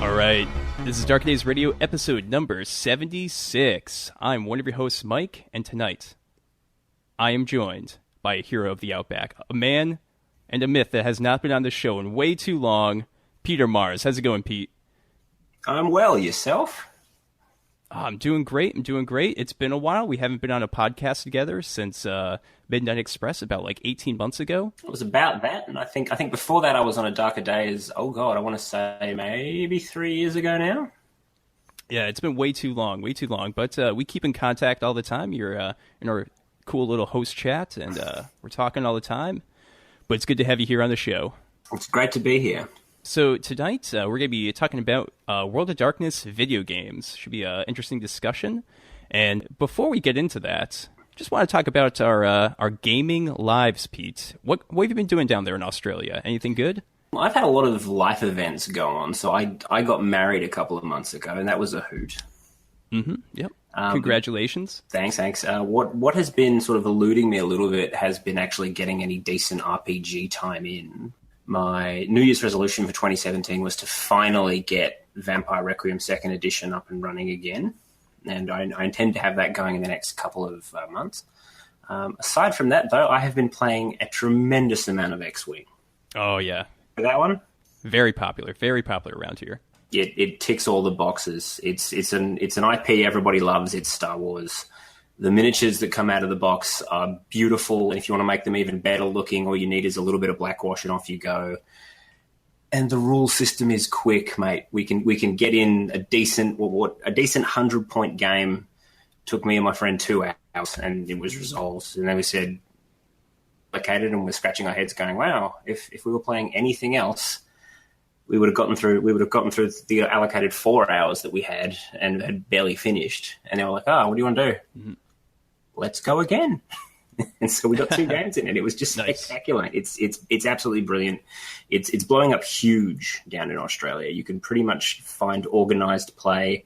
All right, this is Dark Days Radio episode number 76. I'm one of your hosts, Mike, and tonight I am joined by a hero of the Outback, a man and a myth that has not been on the show in way too long, Peter Mars. How's it going, Pete? I'm well. Yourself? I'm doing great. It's been a while. We haven't been on a podcast together since Midnight Express about like 18 months ago. It was about that, and I think before that I was on A Darker Days. Oh God, I want to say maybe 3 years ago now. Yeah, it's been way too long. But we keep in contact all the time. You're in our cool little host chat, and we're talking all the time. But it's good to have you here on the show. It's great to be here. So tonight, we're going to be talking about World of Darkness video games. Should be an interesting discussion. And before we get into that, just want to talk about our gaming lives, Pete. What have you been doing down there in Australia? Anything good? I've had a lot of life events go on. So I got married a couple of months ago, and that was a hoot. Mm-hmm. Yep. Congratulations. Thanks. What has been sort of eluding me a little bit has been actually getting any decent RPG time in. My New Year's resolution for 2017 was to finally get Vampire Requiem 2nd Edition up and running again. And I intend to have that going in the next couple of months. Aside from that, though, I have been playing a tremendous amount of X-Wing. Oh, yeah. That one? Very popular around here. It ticks all the boxes. It's an IP everybody loves. It's Star Wars. The miniatures that come out of the box are beautiful. And if you want to make them even better looking, all you need is a little bit of blackwash and off you go. And the rule system is quick, mate. We can get in a decent 100-point game. Took me and my friend 2 hours, and it was resolved. And then we said, allocated, and we're scratching our heads, going, "Wow, if we were playing anything else, we would have gotten through the allocated 4 hours that we had and had barely finished." And they were like, "Oh, what do you want to do?" Mm-hmm. Let's go again. And so we got 2 games in, and it was just spectacular. It's absolutely brilliant. It's blowing up huge down in Australia. You can pretty much find organized play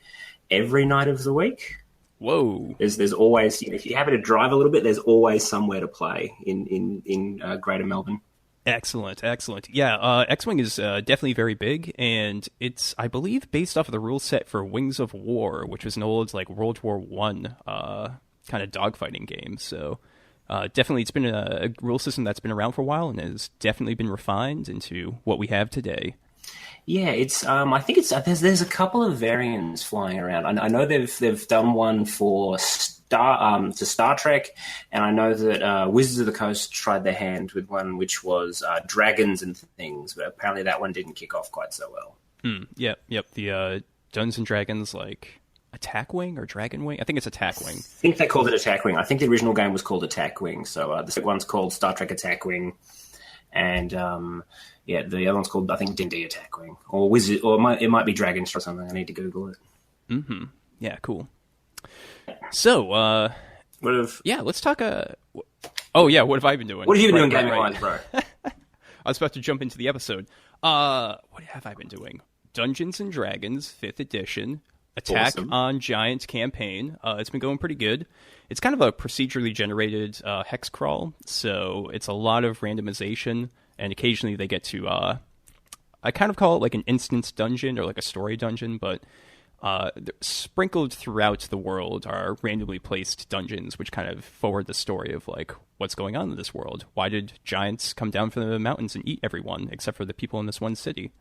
every night of the week. Whoa! There's always, if you happen to drive a little bit, there's always somewhere to play in Greater Melbourne. Excellent. Yeah, X-Wing is definitely very big, and it's, I believe, based off of the rule set for Wings of War, which was an old like World War I kind of dogfighting game. So definitely, it's been a rule system that's been around for a while and has definitely been refined into what we have today. Yeah, it's. I think it's. There's a couple of variants flying around. I know they've done one for Star Trek, and I know that Wizards of the Coast tried their hand with one which was dragons and things, but apparently that one didn't kick off quite so well. Yep. The Dungeons and Dragons, like Attack Wing or Dragon Wing. I think it's Attack Wing. I think they called it Attack Wing. I think the original game was called Attack Wing. So the second one's called Star Trek Attack Wing, and the other one's called, I think, D&D Attack Wing or Wizard, or it might be Dragons or something. I need to Google it. Mm-hmm. Yeah, cool. So, let's talk. What have I been doing? What have you been doing gaming-wise, bro? I was about to jump into the episode. What have I been doing? Dungeons and Dragons 5th Edition, Attack on Giant campaign. It's been going pretty good. It's kind of a procedurally generated hex crawl, so it's a lot of randomization, and occasionally they get to, I kind of call it like an instance dungeon or like a story dungeon, but sprinkled throughout the world are randomly placed dungeons, which kind of forward the story of like what's going on in this world. Why did giants come down from the mountains and eat everyone except for the people in this one city?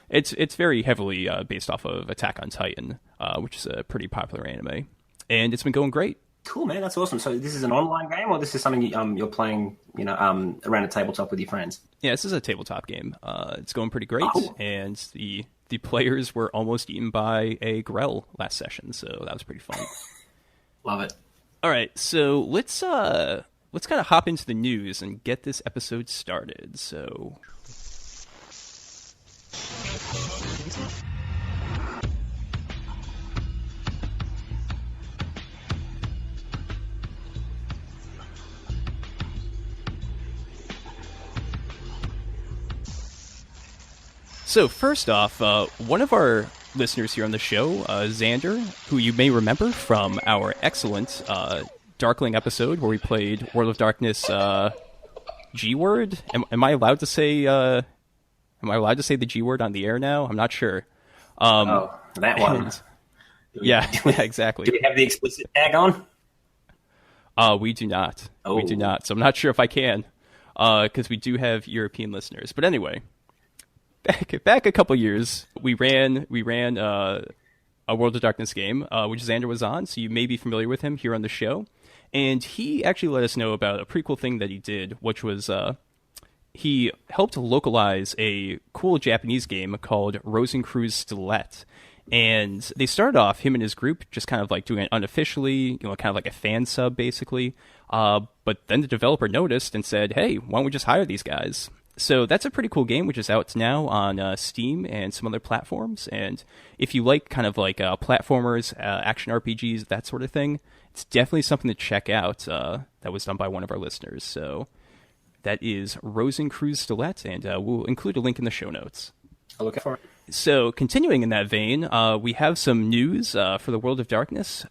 It's very heavily based off of Attack on Titan, which is a pretty popular anime, and it's been going great. Cool, man. That's awesome. So this is an online game, or this is something you're playing, around a tabletop with your friends? Yeah, this is a tabletop game. It's going pretty great, and the players were almost eaten by a Grell last session, so that was pretty fun. Love it. All right, so let's kind of hop into the news and get this episode started. So. So first off, one of our listeners here on the show, Xander, who you may remember from our excellent Darkling episode where we played World of Darkness G-word. Am I allowed to say the G-word on the air now? I'm not sure. That one. And, yeah, exactly. Do we have the explicit tag on? We do not. We do not. So I'm not sure if I can, because we do have European listeners. But anyway, back a couple years, we ran a World of Darkness game, which Xander was on, so you may be familiar with him here on the show. And he actually let us know about a pretty cool thing that he did, which was he helped localize a cool Japanese game called Rosencruz Stilette. And they started off, him and his group, just kind of like doing it unofficially, kind of like a fan sub, basically. But then the developer noticed and said, hey, why don't we just hire these guys? So that's a pretty cool game, which is out now on Steam and some other platforms. And if you like kind of like platformers, action RPGs, that sort of thing, it's definitely something to check out. That was done by one of our listeners. So that is Rosencruz Stilette, and we'll include a link in the show notes. I'll look for it. So, continuing in that vein, we have some news for the World of Darkness,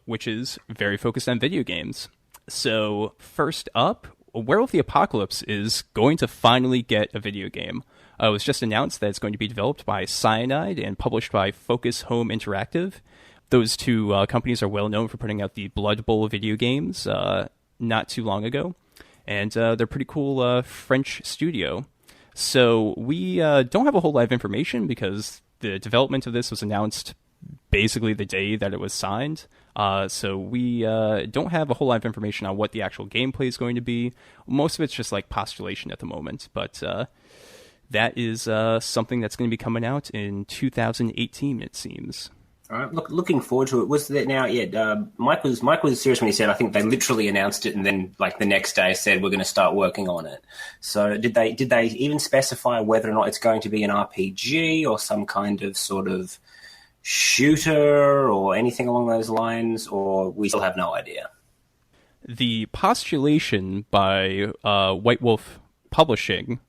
which is very focused on video games. So, first up, Werewolf the Apocalypse is going to finally get a video game. It was just announced that it's going to be developed by Cyanide and published by Focus Home Interactive. Those two companies are well known for putting out the Blood Bowl video games not too long ago. And they're pretty cool French studio. So we don't have a whole lot of information because the development of this was announced basically the day that it was signed. So we don't have a whole lot of information on what the actual gameplay is going to be. Most of it's just like postulation at the moment. But that is something that's going to be coming out in 2018, it seems. All right, looking forward to it. Was that now? Yeah, Mike was serious when he said, I think they literally announced it and then like the next day said we're going to start working on it. So did they even specify whether or not it's going to be an RPG or some kind of sort of shooter or anything along those lines, or we still have no idea? The postulation by White Wolf Publishing,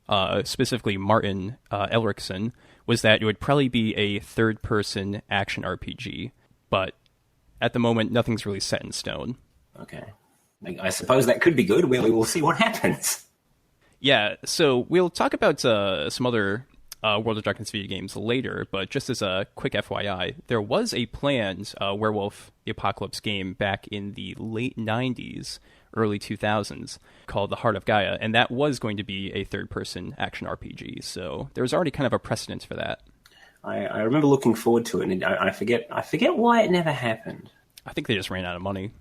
specifically Martin Elrickson, was that it would probably be a third-person action RPG, but at the moment, nothing's really set in stone. Okay. I suppose that could be good. We will see what happens. Yeah, so we'll talk about some other World of Darkness video games later, but just as a quick FYI, there was a planned Werewolf the Apocalypse game back in the late 90s, early 2000s, called The Heart of Gaia, and that was going to be a third-person action RPG, so there's already kind of a precedent for that. I remember looking forward to it, and I forget why it never happened. I think they just ran out of money.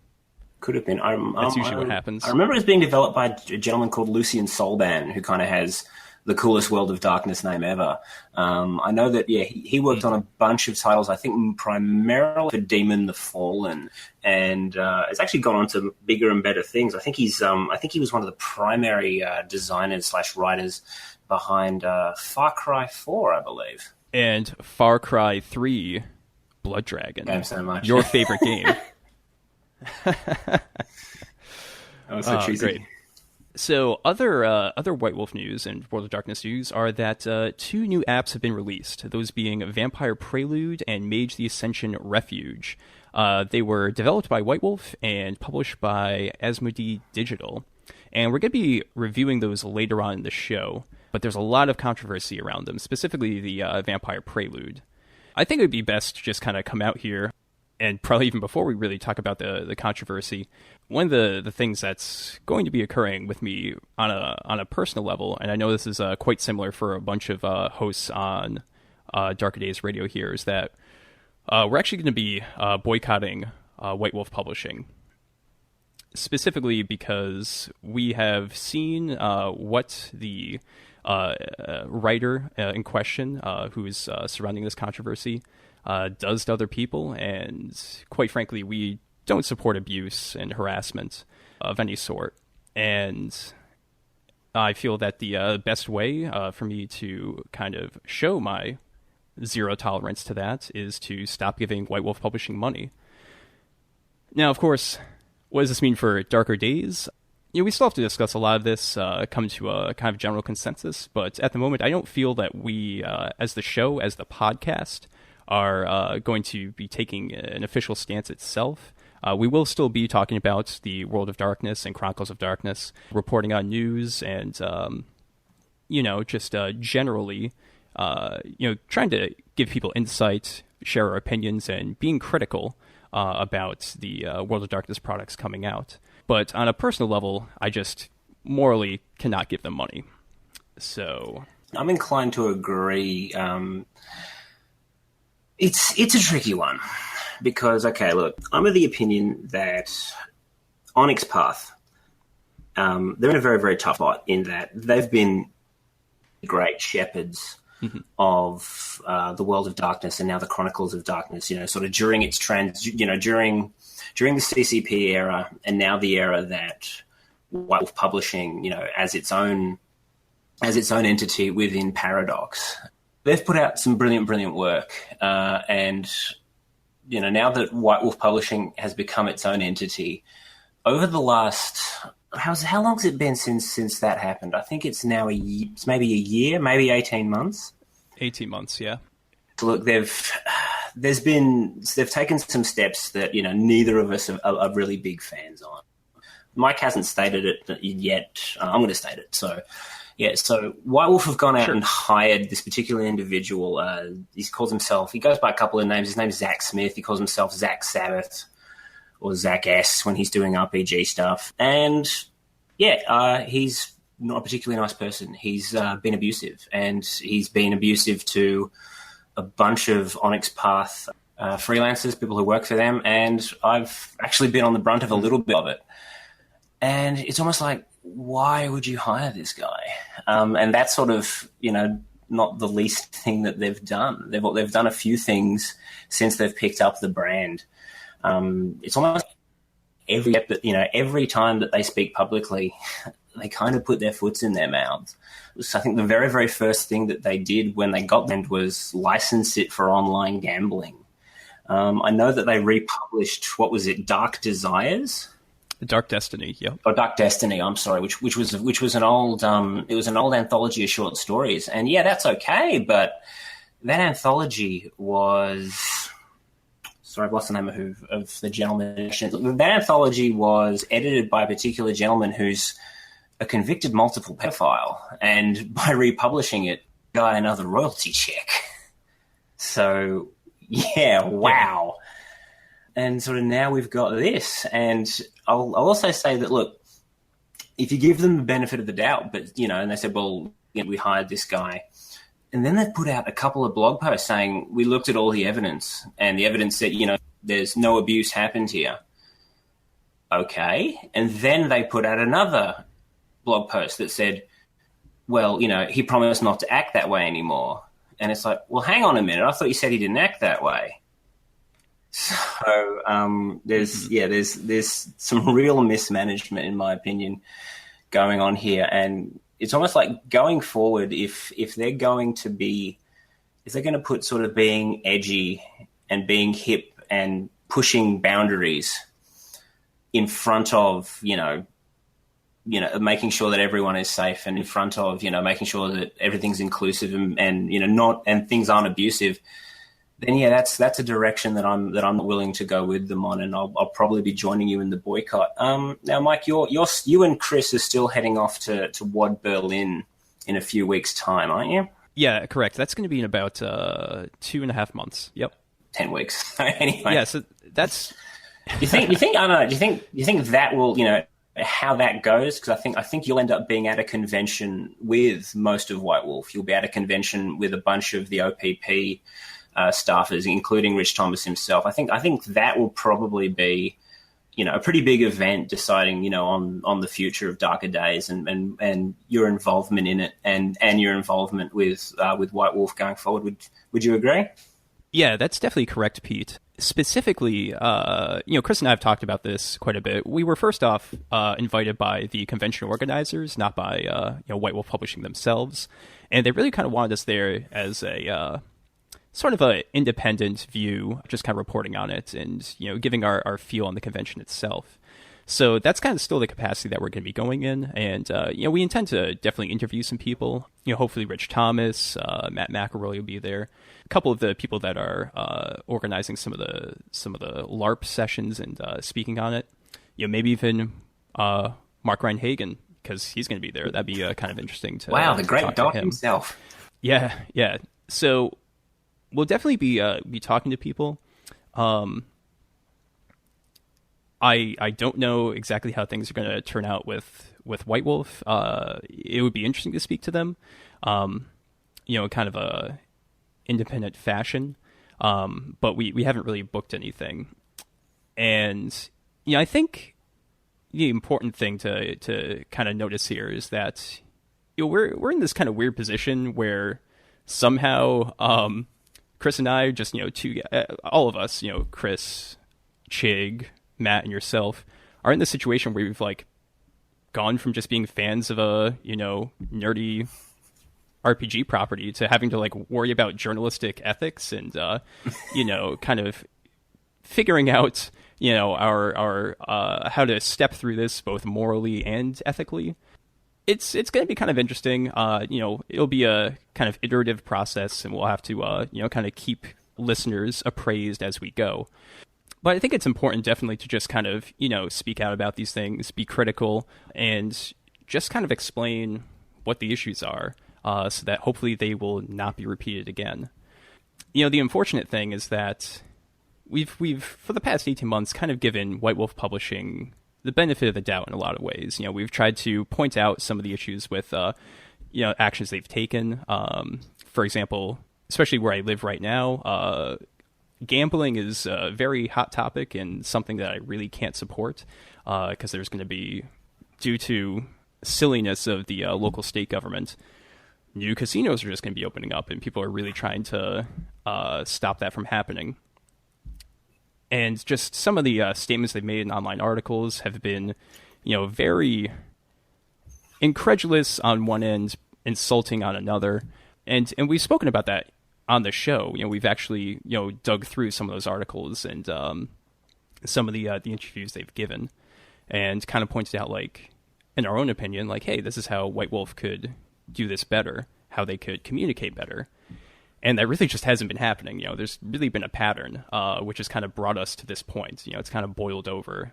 Could have been. That's usually what happens. I remember it was being developed by a gentleman called Lucien Solban, who kind of has the coolest World of Darkness name ever. I know that, yeah, he worked on a bunch of titles, I think primarily for Demon the Fallen, and it's actually gone on to bigger and better things. I think he was one of the primary designers / writers behind Far Cry 4, I believe. And Far Cry 3, Blood Dragon. Game so much. Your favorite game. That was so cheesy. Great. So other White Wolf news and World of Darkness news are that two new apps have been released, those being Vampire Prelude and Mage the Ascension Refuge. They were developed by White Wolf and published by Asmodee Digital. And we're going to be reviewing those later on in the show, but there's a lot of controversy around them, specifically the Vampire Prelude. I think it would be best to just kind of come out here, and probably even before we really talk about the controversy, one of the things that's going to be occurring with me on a personal level, and I know this is quite similar for a bunch of hosts on Darker Days Radio here, is that we're actually going to be boycotting White Wolf Publishing, specifically because we have seen what the writer in question, who is surrounding this controversy, does to other people, and quite frankly, we don't support abuse and harassment of any sort. And I feel that the best way for me to kind of show my zero tolerance to that is to stop giving White Wolf Publishing money. Now, of course, what does this mean for Darker Days? We still have to discuss a lot of this, come to a kind of general consensus, but at the moment, I don't feel that we, as the show, as the podcast, are going to be taking an official stance itself. We will still be talking about the World of Darkness and Chronicles of Darkness, reporting on news, and just generally, trying to give people insight, share our opinions, and being critical about the World of Darkness products coming out. But on a personal level, I just morally cannot give them money. So I'm inclined to agree. It's a tricky one because, okay, look, I'm of the opinion that Onyx Path, they're in a very, very tough spot in that they've been great shepherds of the World of Darkness and now the Chronicles of Darkness, sort of during its during the CCP era and now the era that White Wolf Publishing, as its own entity within Paradox. They've put out some brilliant, brilliant work. And, now that White Wolf Publishing has become its own entity, over the last, how long has it been since that happened? I think it's now it's maybe a year, maybe 18 months. 18 months, yeah. So look, they've taken some steps that, neither of us are really big fans on. Mike hasn't stated it yet. I'm going to state it. So, yeah, so White Wolf have gone out and hired this particular individual. He goes by a couple of names. His name's Zach Smith. He calls himself Zach Sabbath or Zach S when he's doing RPG stuff. And, yeah, he's not a particularly nice person. He's been abusive, and he's been abusive to a bunch of Onyx Path freelancers, people who work for them, and I've actually been on the brunt of a little bit of it. And it's almost like, why would you hire this guy? And that's sort of, not the least thing that they've done. They've done a few things since they've picked up the brand. It's almost every time that they speak publicly, they kind of put their foots in their mouths. So I think the very, very first thing that they did when they got them was license it for online gambling. I know that they republished, what was it, Dark Desires? Dark Destiny, yeah. Oh, Dark Destiny. I'm sorry, which was an old it was an old anthology of short stories, and yeah, that's okay. But that anthology was, sorry, I've lost the name of the gentleman. That anthology was edited by a particular gentleman who's a convicted multiple pedophile, and by republishing it, got another royalty check. So yeah, wow. And sort of now we've got this, and I'll also say that, look, if you give them the benefit of the doubt, but, and they said, well, we hired this guy, and then they put out a couple of blog posts saying, we looked at all the evidence, and the evidence said, there's no abuse happened here. Okay. And then they put out another blog post that said, well, he promised not to act that way anymore. And it's like, well, hang on a minute. I thought you said he didn't act that way. So there's some real mismanagement, in my opinion, going on here, and it's almost like going forward, if they're going to put sort of being edgy and being hip and pushing boundaries in front of making sure that everyone is safe, and in front of making sure that everything's inclusive and things aren't abusive, then yeah, that's a direction that I'm willing to go with them on, and I'll probably be joining you in the boycott. Now, Mike, you and Chris are still heading off to WAD Berlin in a few weeks' time, aren't you? Yeah, correct. That's going to be in about 2.5 months. Yep. 10 weeks. Anyway. Yeah. So that's. Do you think I don't know. Do you think that will how that goes? Because I think you'll end up being at a convention with most of White Wolf. You'll be at a convention with a bunch of the OPP staffers, including Rich Thomas himself. I think that will probably be, a pretty big event deciding, on the future of Darker Days and your involvement in it and your involvement with White Wolf going forward. Would you agree? Yeah, that's definitely correct, Pete. Specifically, Chris and I have talked about this quite a bit. We were first off invited by the convention organizers, not by White Wolf Publishing themselves, and they really kind of wanted us there as a sort of an independent view, just kind of reporting on it and, giving our feel on the convention itself. So that's kind of still the capacity that we're going to be going in. And, we intend to definitely interview some people. Hopefully Rich Thomas, Matt McElroy will be there. A couple of the people that are organizing some of the LARP sessions and speaking on it. Maybe even Mark Reinhagen, because he's going to be there. That'd be kind of interesting to the great dog himself. Yeah. So we'll definitely be talking to people. I don't know exactly how things are going to turn out with White Wolf. It would be interesting to speak to them, kind of a independent fashion. But we haven't really booked anything. And, I think the important thing to kind of notice here is that, we're in this kind of weird position where somehow, Chris and I just, all of us, Chris, Chig, Matt, and yourself are in this situation where we've like gone from just being fans of a, nerdy RPG property to having to like worry about journalistic ethics and, kind of figuring out, our how to step through this both morally and ethically. It's going to be kind of interesting. It'll be a kind of iterative process, and we'll have to, kind of keep listeners appraised as we go. But I think it's important definitely to just kind of, speak out about these things, be critical, and just kind of explain what the issues are, so that hopefully they will not be repeated again. The unfortunate thing is that we've for the past 18 months kind of given White Wolf Publishing the benefit of the doubt in a lot of ways. We've tried to point out some of the issues with, actions they've taken. For example, especially where I live right now, gambling is a very hot topic and something that I really can't support, because there's going to be, due to silliness of the local state government, new casinos are just going to be opening up, and people are really trying to stop that from happening. And just some of the statements they've made in online articles have been, very incredulous on one end, insulting on another. And we've spoken about that on the show. We've actually, dug through some of those articles and some of the interviews they've given, and kind of pointed out, like, in our own opinion, like, hey, this is how White Wolf could do this better, how they could communicate better. And that really just hasn't been happening. There's really been a pattern, which has kind of brought us to this point. It's kind of boiled over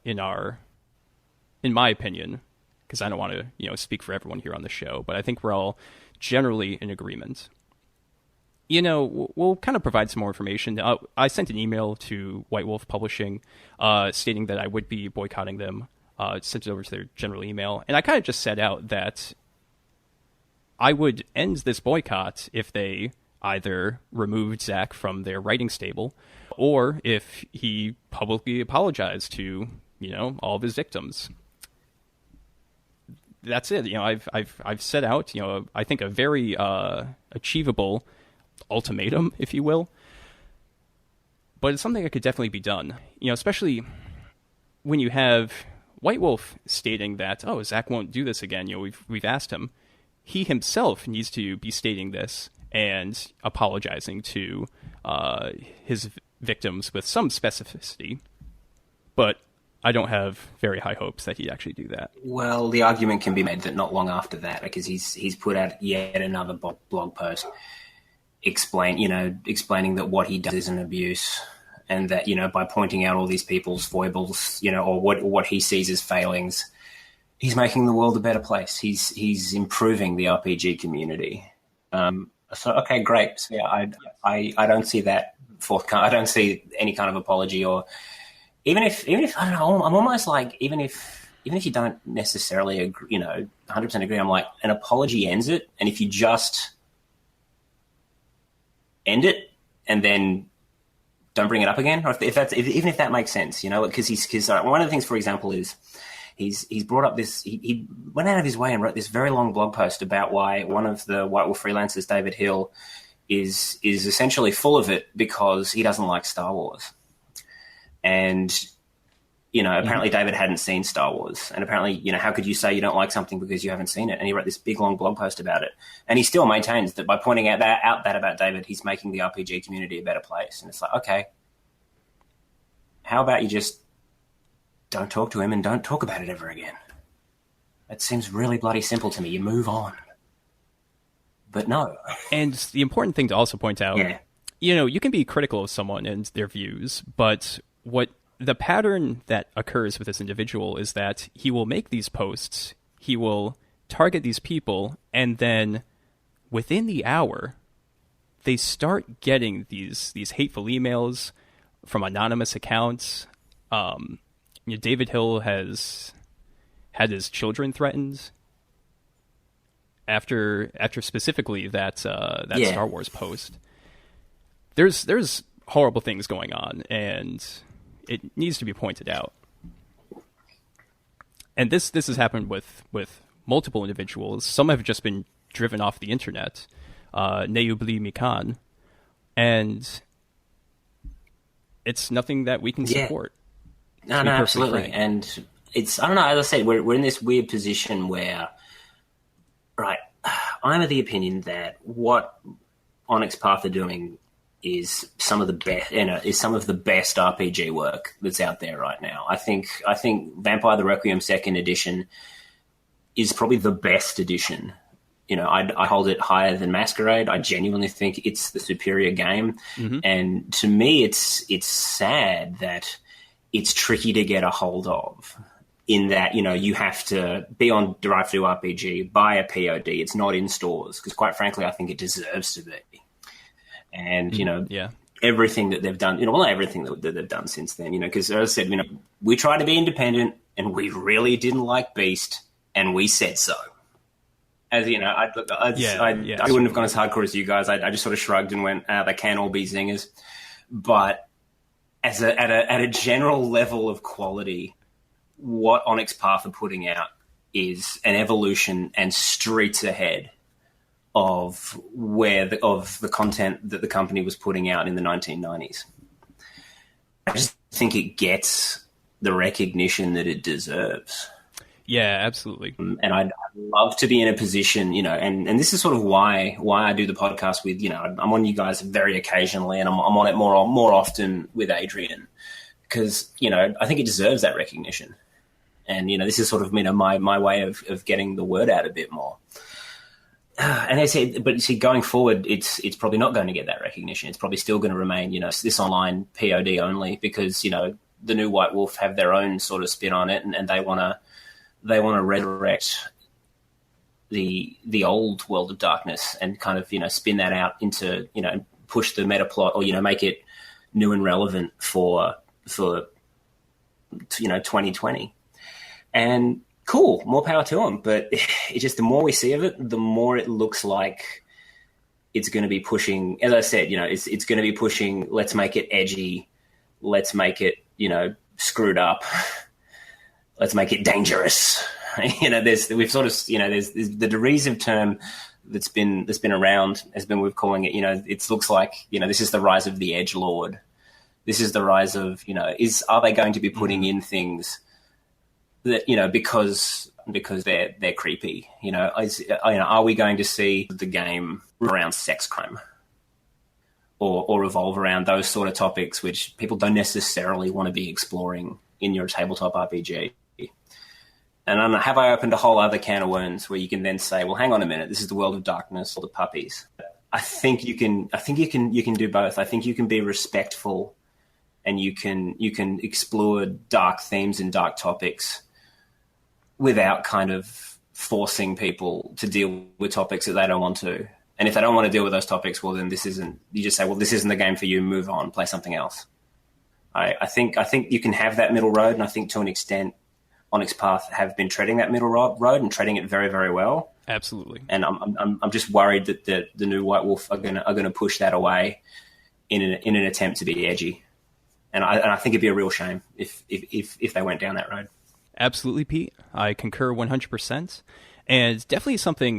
in my opinion, because I don't want to, speak for everyone here on the show, but I think we're all generally in agreement. We'll kind of provide some more information. I sent an email to White Wolf Publishing stating that I would be boycotting them. Sent it over to their general email. And I kind of just set out that I would end this boycott if they either removed Zach from their writing stable, or if he publicly apologized to, all of his victims. That's it. I've set out, I think a very achievable ultimatum, if you will. But it's something that could definitely be done. Especially when you have White Wolf stating that, oh, Zach won't do this again. We've asked him. He himself needs to be stating this and apologizing to his victims with some specificity. But I don't have very high hopes that he'd actually do that. Well, the argument can be made that not long after that, because he's put out yet another blog post explaining that what he does is an abuse, and that, by pointing out all these people's foibles, or what he sees as failings, he's making the world a better place. He's improving the RPG community. So okay, great. So yeah, I don't see that forthcoming. I don't see any kind of apology, or even if I don't know. I'm almost like even if you don't necessarily agree, 100% agree. I'm like, an apology ends it, and if you just end it and then don't bring it up again, or even if that makes sense, because one of the things, for example, is he's brought up this. He went out of his way and wrote this very long blog post about why one of the White Wolf freelancers, David Hill, is essentially full of it because he doesn't like Star Wars. And apparently David hadn't seen Star Wars, and apparently how could you say you don't like something because you haven't seen it? And he wrote this big long blog post about it, and he still maintains that by pointing out that about David, he's making the RPG community a better place. And it's like, okay, how about you just don't talk to him and don't talk about it ever again? It seems really bloody simple to me. You move on. But no. And the important thing to also point out, you can be critical of someone and their views, but what the pattern that occurs with this individual is that he will make these posts, he will target these people, and then within the hour, they start getting these hateful emails from anonymous accounts. David Hill has had his children threatened after specifically that Star Wars post. There's horrible things going on, and it needs to be pointed out. And this has happened with multiple individuals. Some have just been driven off the internet. Neubli Mikan, and it's nothing that we can support. No, absolutely. Frank. And it's, I don't know, as I said, we're in this weird position where, right, I'm of the opinion that what Onyx Path are doing is some of the best, is some of the best RPG work that's out there right now. I think Vampire the Requiem Second Edition is probably the best edition. I hold it higher than Masquerade. I genuinely think it's the superior game. Mm-hmm. And to me, it's sad that it's tricky to get a hold of, in that, you have to be on Drive-Thru RPG, buy a POD. It's not in stores, because quite frankly, I think it deserves to be. And, everything that they've done, not everything that they've done since then, because as I said, we tried to be independent and we really didn't like Beast, and we said so. As I wouldn't have gone as hardcore as you guys. I just sort of shrugged and went, they can all be zingers. But at a general level of quality, what Onyx Path are putting out is an evolution and streets ahead of the content that the company was putting out in the 1990s. I just think it gets the recognition that it deserves. Yeah, absolutely. And I'd love to be in a position, and this is sort of why I do the podcast with, I'm on you guys very occasionally, and I'm on it more often with Adrian, because, I think it deserves that recognition. And, this is sort of, my way of getting the word out a bit more. And they say, but see, going forward, it's probably not going to get that recognition. It's probably still going to remain, this online POD only, because, the new White Wolf have their own sort of spin on it, and they want to resurrect the old World of Darkness and kind of, spin that out into, push the meta plot, or, make it new and relevant for 2020. And cool, more power to them. But it's just, the more we see of it, the more it looks like it's going to be pushing, as I said, it's going to be pushing, let's make it edgy, let's make it, screwed up, let's make it dangerous. There's the derisive term that's been around, has been, we're calling it, it looks like, this is the rise of the edgelord. This is the rise of, are they going to be putting in things that, because they're creepy, are we going to see the game around sex crime or revolve around those sort of topics, which people don't necessarily want to be exploring in your tabletop RPG? And I don't know, have I opened a whole other can of worms where you can then say, well, hang on a minute, this is the World of Darkness, all the puppies. I think you can do both. I think you can be respectful, and you can explore dark themes and dark topics without kind of forcing people to deal with topics that they don't want to. And if they don't want to deal with those topics, well, then you just say, well, this isn't the game for you, move on, play something else. I think you can have that middle road, and I think to an extent Onyx Path have been treading that middle road and treading it very, very well. Absolutely. And I'm just worried that the new White Wolf are gonna push that away in an attempt to be edgy. And I think it'd be a real shame if they went down that road. Absolutely, Pete. I concur 100%. And definitely something,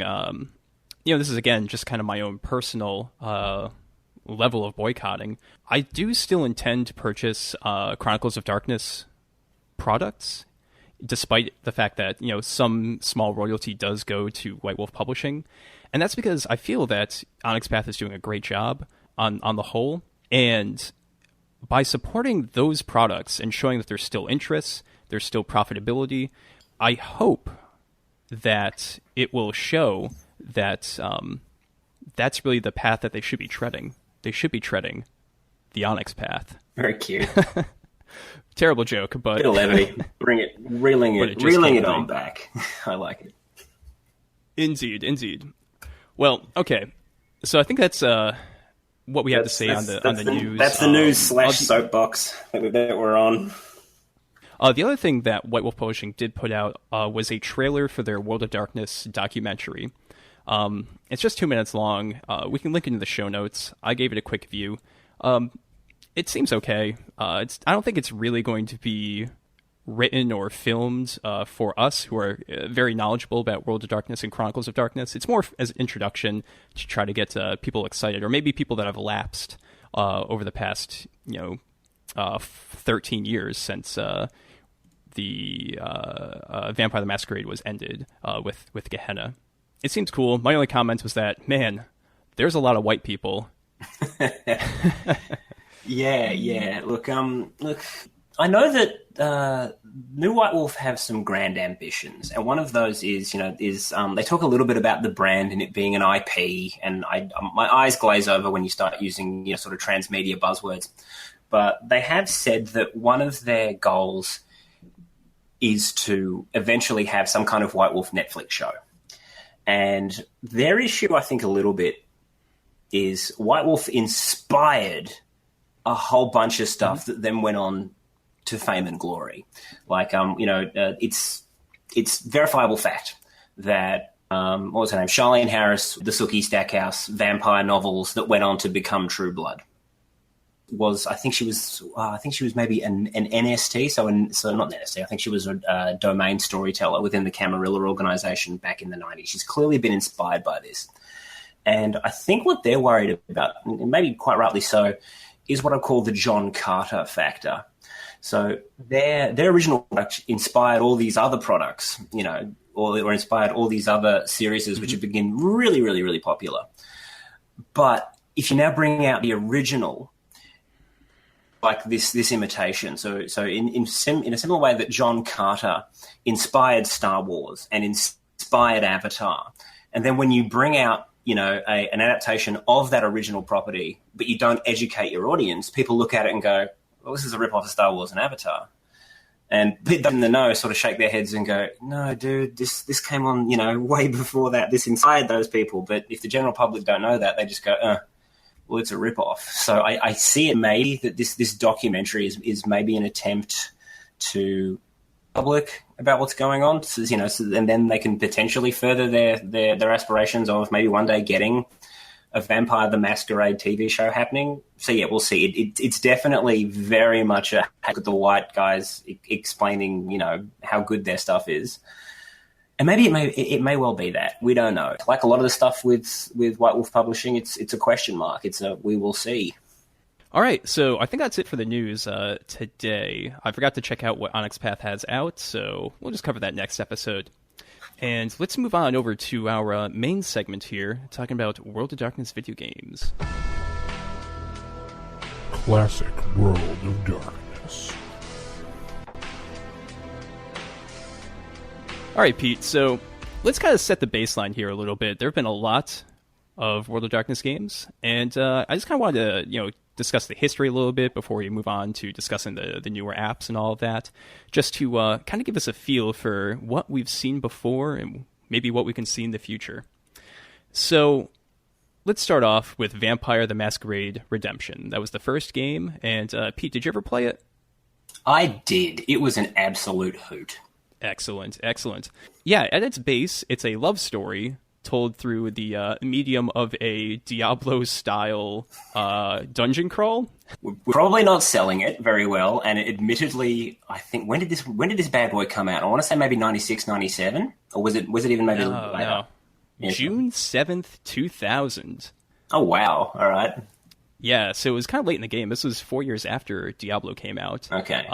this is, again, just kind of my own personal level of boycotting. I do still intend to purchase Chronicles of Darkness products, despite the fact that, some small royalty does go to White Wolf Publishing. And that's because I feel that Onyx Path is doing a great job on the whole. And by supporting those products and showing that there's still interest, there's still profitability, I hope that it will show that that's really the path that they should be treading. They should be treading the Onyx Path. Very cute. Terrible joke, but bit of levity. Reeling it on back. I like it. Indeed. Well, okay. So I think that's what we have to say on the news. That's the news / soapbox that we're on. The other thing that White Wolf Publishing did put out was a trailer for their World of Darkness documentary. It's just 2 minutes long. We can link it in the show notes. I gave it a quick view. It seems okay. I don't think it's really going to be written or filmed for us who are very knowledgeable about World of Darkness and Chronicles of Darkness. It's more as an introduction to try to get people excited, or maybe people that have lapsed over the past 13 years since the Vampire the Masquerade was ended with Gehenna. It seems cool. My only comment was that, man, there's a lot of white people. Yeah. Look, I know that New White Wolf have some grand ambitions, and one of those is they talk a little bit about the brand and it being an IP, and my eyes glaze over when you start using sort of transmedia buzzwords. But they have said that one of their goals is to eventually have some kind of White Wolf Netflix show. And their issue, I think, a little bit is White Wolf inspired a whole bunch of stuff that then went on to fame and glory. Like, it's verifiable fact that, what was her name? Charlene Harris, the Sookie Stackhouse vampire novels that went on to become True Blood. I think she was maybe an NST, so not an NST. I think she was a domain storyteller within the Camarilla organization back in the 90s. She's clearly been inspired by this. And I think what they're worried about, and maybe quite rightly so, is what I call the John Carter factor. So their original product inspired all these other products, or inspired all these other series which have become really, really, really popular. But if you now bring out the original, like this imitation, so in a similar way that John Carter inspired Star Wars and inspired Avatar, and then when you bring out an adaptation of that original property, but you don't educate your audience, people look at it and go, well, this is a rip-off of Star Wars and Avatar. And people in the know sort of shake their heads and go, no, dude, this came on, way before that. This inspired those people. But if the general public don't know that, they just go, well, it's a rip-off. So I see it maybe that this documentary is maybe an attempt to public about what's going on, and then they can potentially further their aspirations of maybe one day getting a Vampire the Masquerade TV show happening. So yeah, we'll see. It's definitely very much a hack at the white guys explaining, how good their stuff is. And maybe it may well be that. We don't know. Like a lot of the stuff with White Wolf Publishing, it's a question mark. We will see. All right, so I think that's it for the news today. I forgot to check out what Onyx Path has out, so we'll just cover that next episode. And let's move on over to our main segment here, talking about World of Darkness video games. Classic World of Darkness. All right, Pete, so let's kind of set the baseline here a little bit. There have been a lot of World of Darkness games, and I just kind of wanted to, discuss the history a little bit before we move on to discussing the newer apps and all of that, just to kind of give us a feel for what we've seen before and maybe what we can see in the future. So let's start off with Vampire the Masquerade Redemption. That was the first game, and Pete, did you ever play it? I did. It was an absolute hoot. Excellent. Yeah, at its base, it's a love story told through the medium of a Diablo-style dungeon crawl. We're probably not selling it very well, and admittedly, I think, when did this bad boy come out? I want to say maybe 96, 97? Or was it even maybe a little later? No. Yeah. June 7th, 2000. Oh, wow. All right. Yeah, so it was kind of late in the game. This was 4 years after Diablo came out. Okay.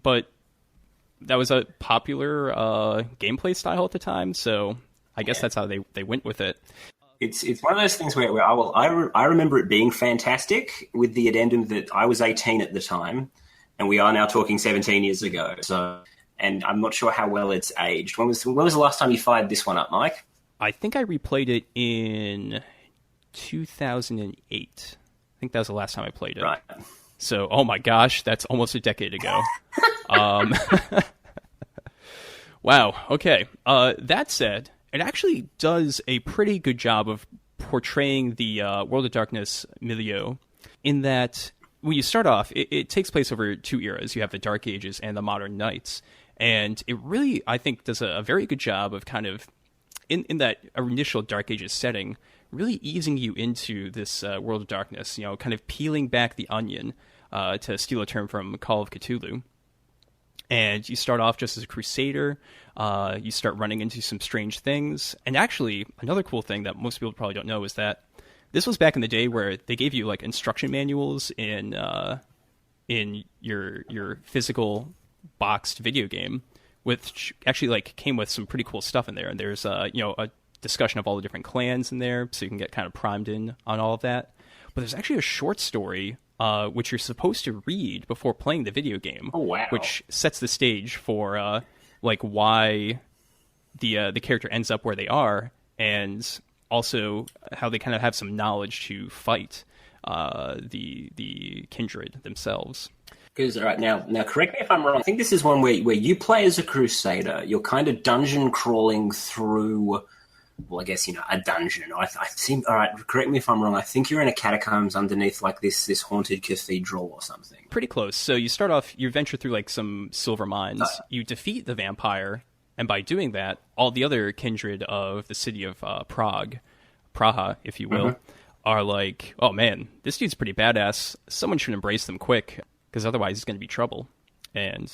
But that was a popular gameplay style at the time, so I guess that's how they went with it. It's one of those things where I remember it being fantastic, with the addendum that I was 18 at the time, and we are now talking 17 years ago. So, and I'm not sure how well it's aged. When was the last time you fired this one up, Mike? I think I replayed it in 2008. I think that was the last time I played it. Right. So, oh my gosh, that's almost a decade ago. Wow. Okay. That said, it actually does a pretty good job of portraying the World of Darkness milieu in that when you start off, it takes place over 2 eras. You have the Dark Ages and the Modern Knights. And it really, I think, does a very good job of kind of, in that initial Dark Ages setting, really easing you into this World of Darkness, kind of peeling back the onion, to steal a term from Call of Cthulhu. And you start off just as a crusader. You start running into some strange things. And actually, another cool thing that most people probably don't know is that this was back in the day where they gave you like instruction manuals in your physical boxed video game, which actually like came with some pretty cool stuff in there. And there's a discussion of all the different clans in there, so you can get kind of primed in on all of that. But there's actually a short story which you're supposed to read before playing the video game. Oh, wow. Which sets the stage for like why the character ends up where they are, and also how they kind of have some knowledge to fight the kindred themselves. Because, all right, now, correct me if I'm wrong. I think this is one where you play as a crusader. You're kind of dungeon crawling through, well, I guess, a dungeon. I seem, all right, correct me if I'm wrong. I think you're in a catacombs underneath, like, this haunted cathedral or something. Pretty close. So you start off, you venture through, like, some silver mines. You defeat the vampire, and by doing that, all the other kindred of the city of Praha, if you will, are like, oh, man, this dude's pretty badass. Someone should embrace them quick, because otherwise it's going to be trouble. And,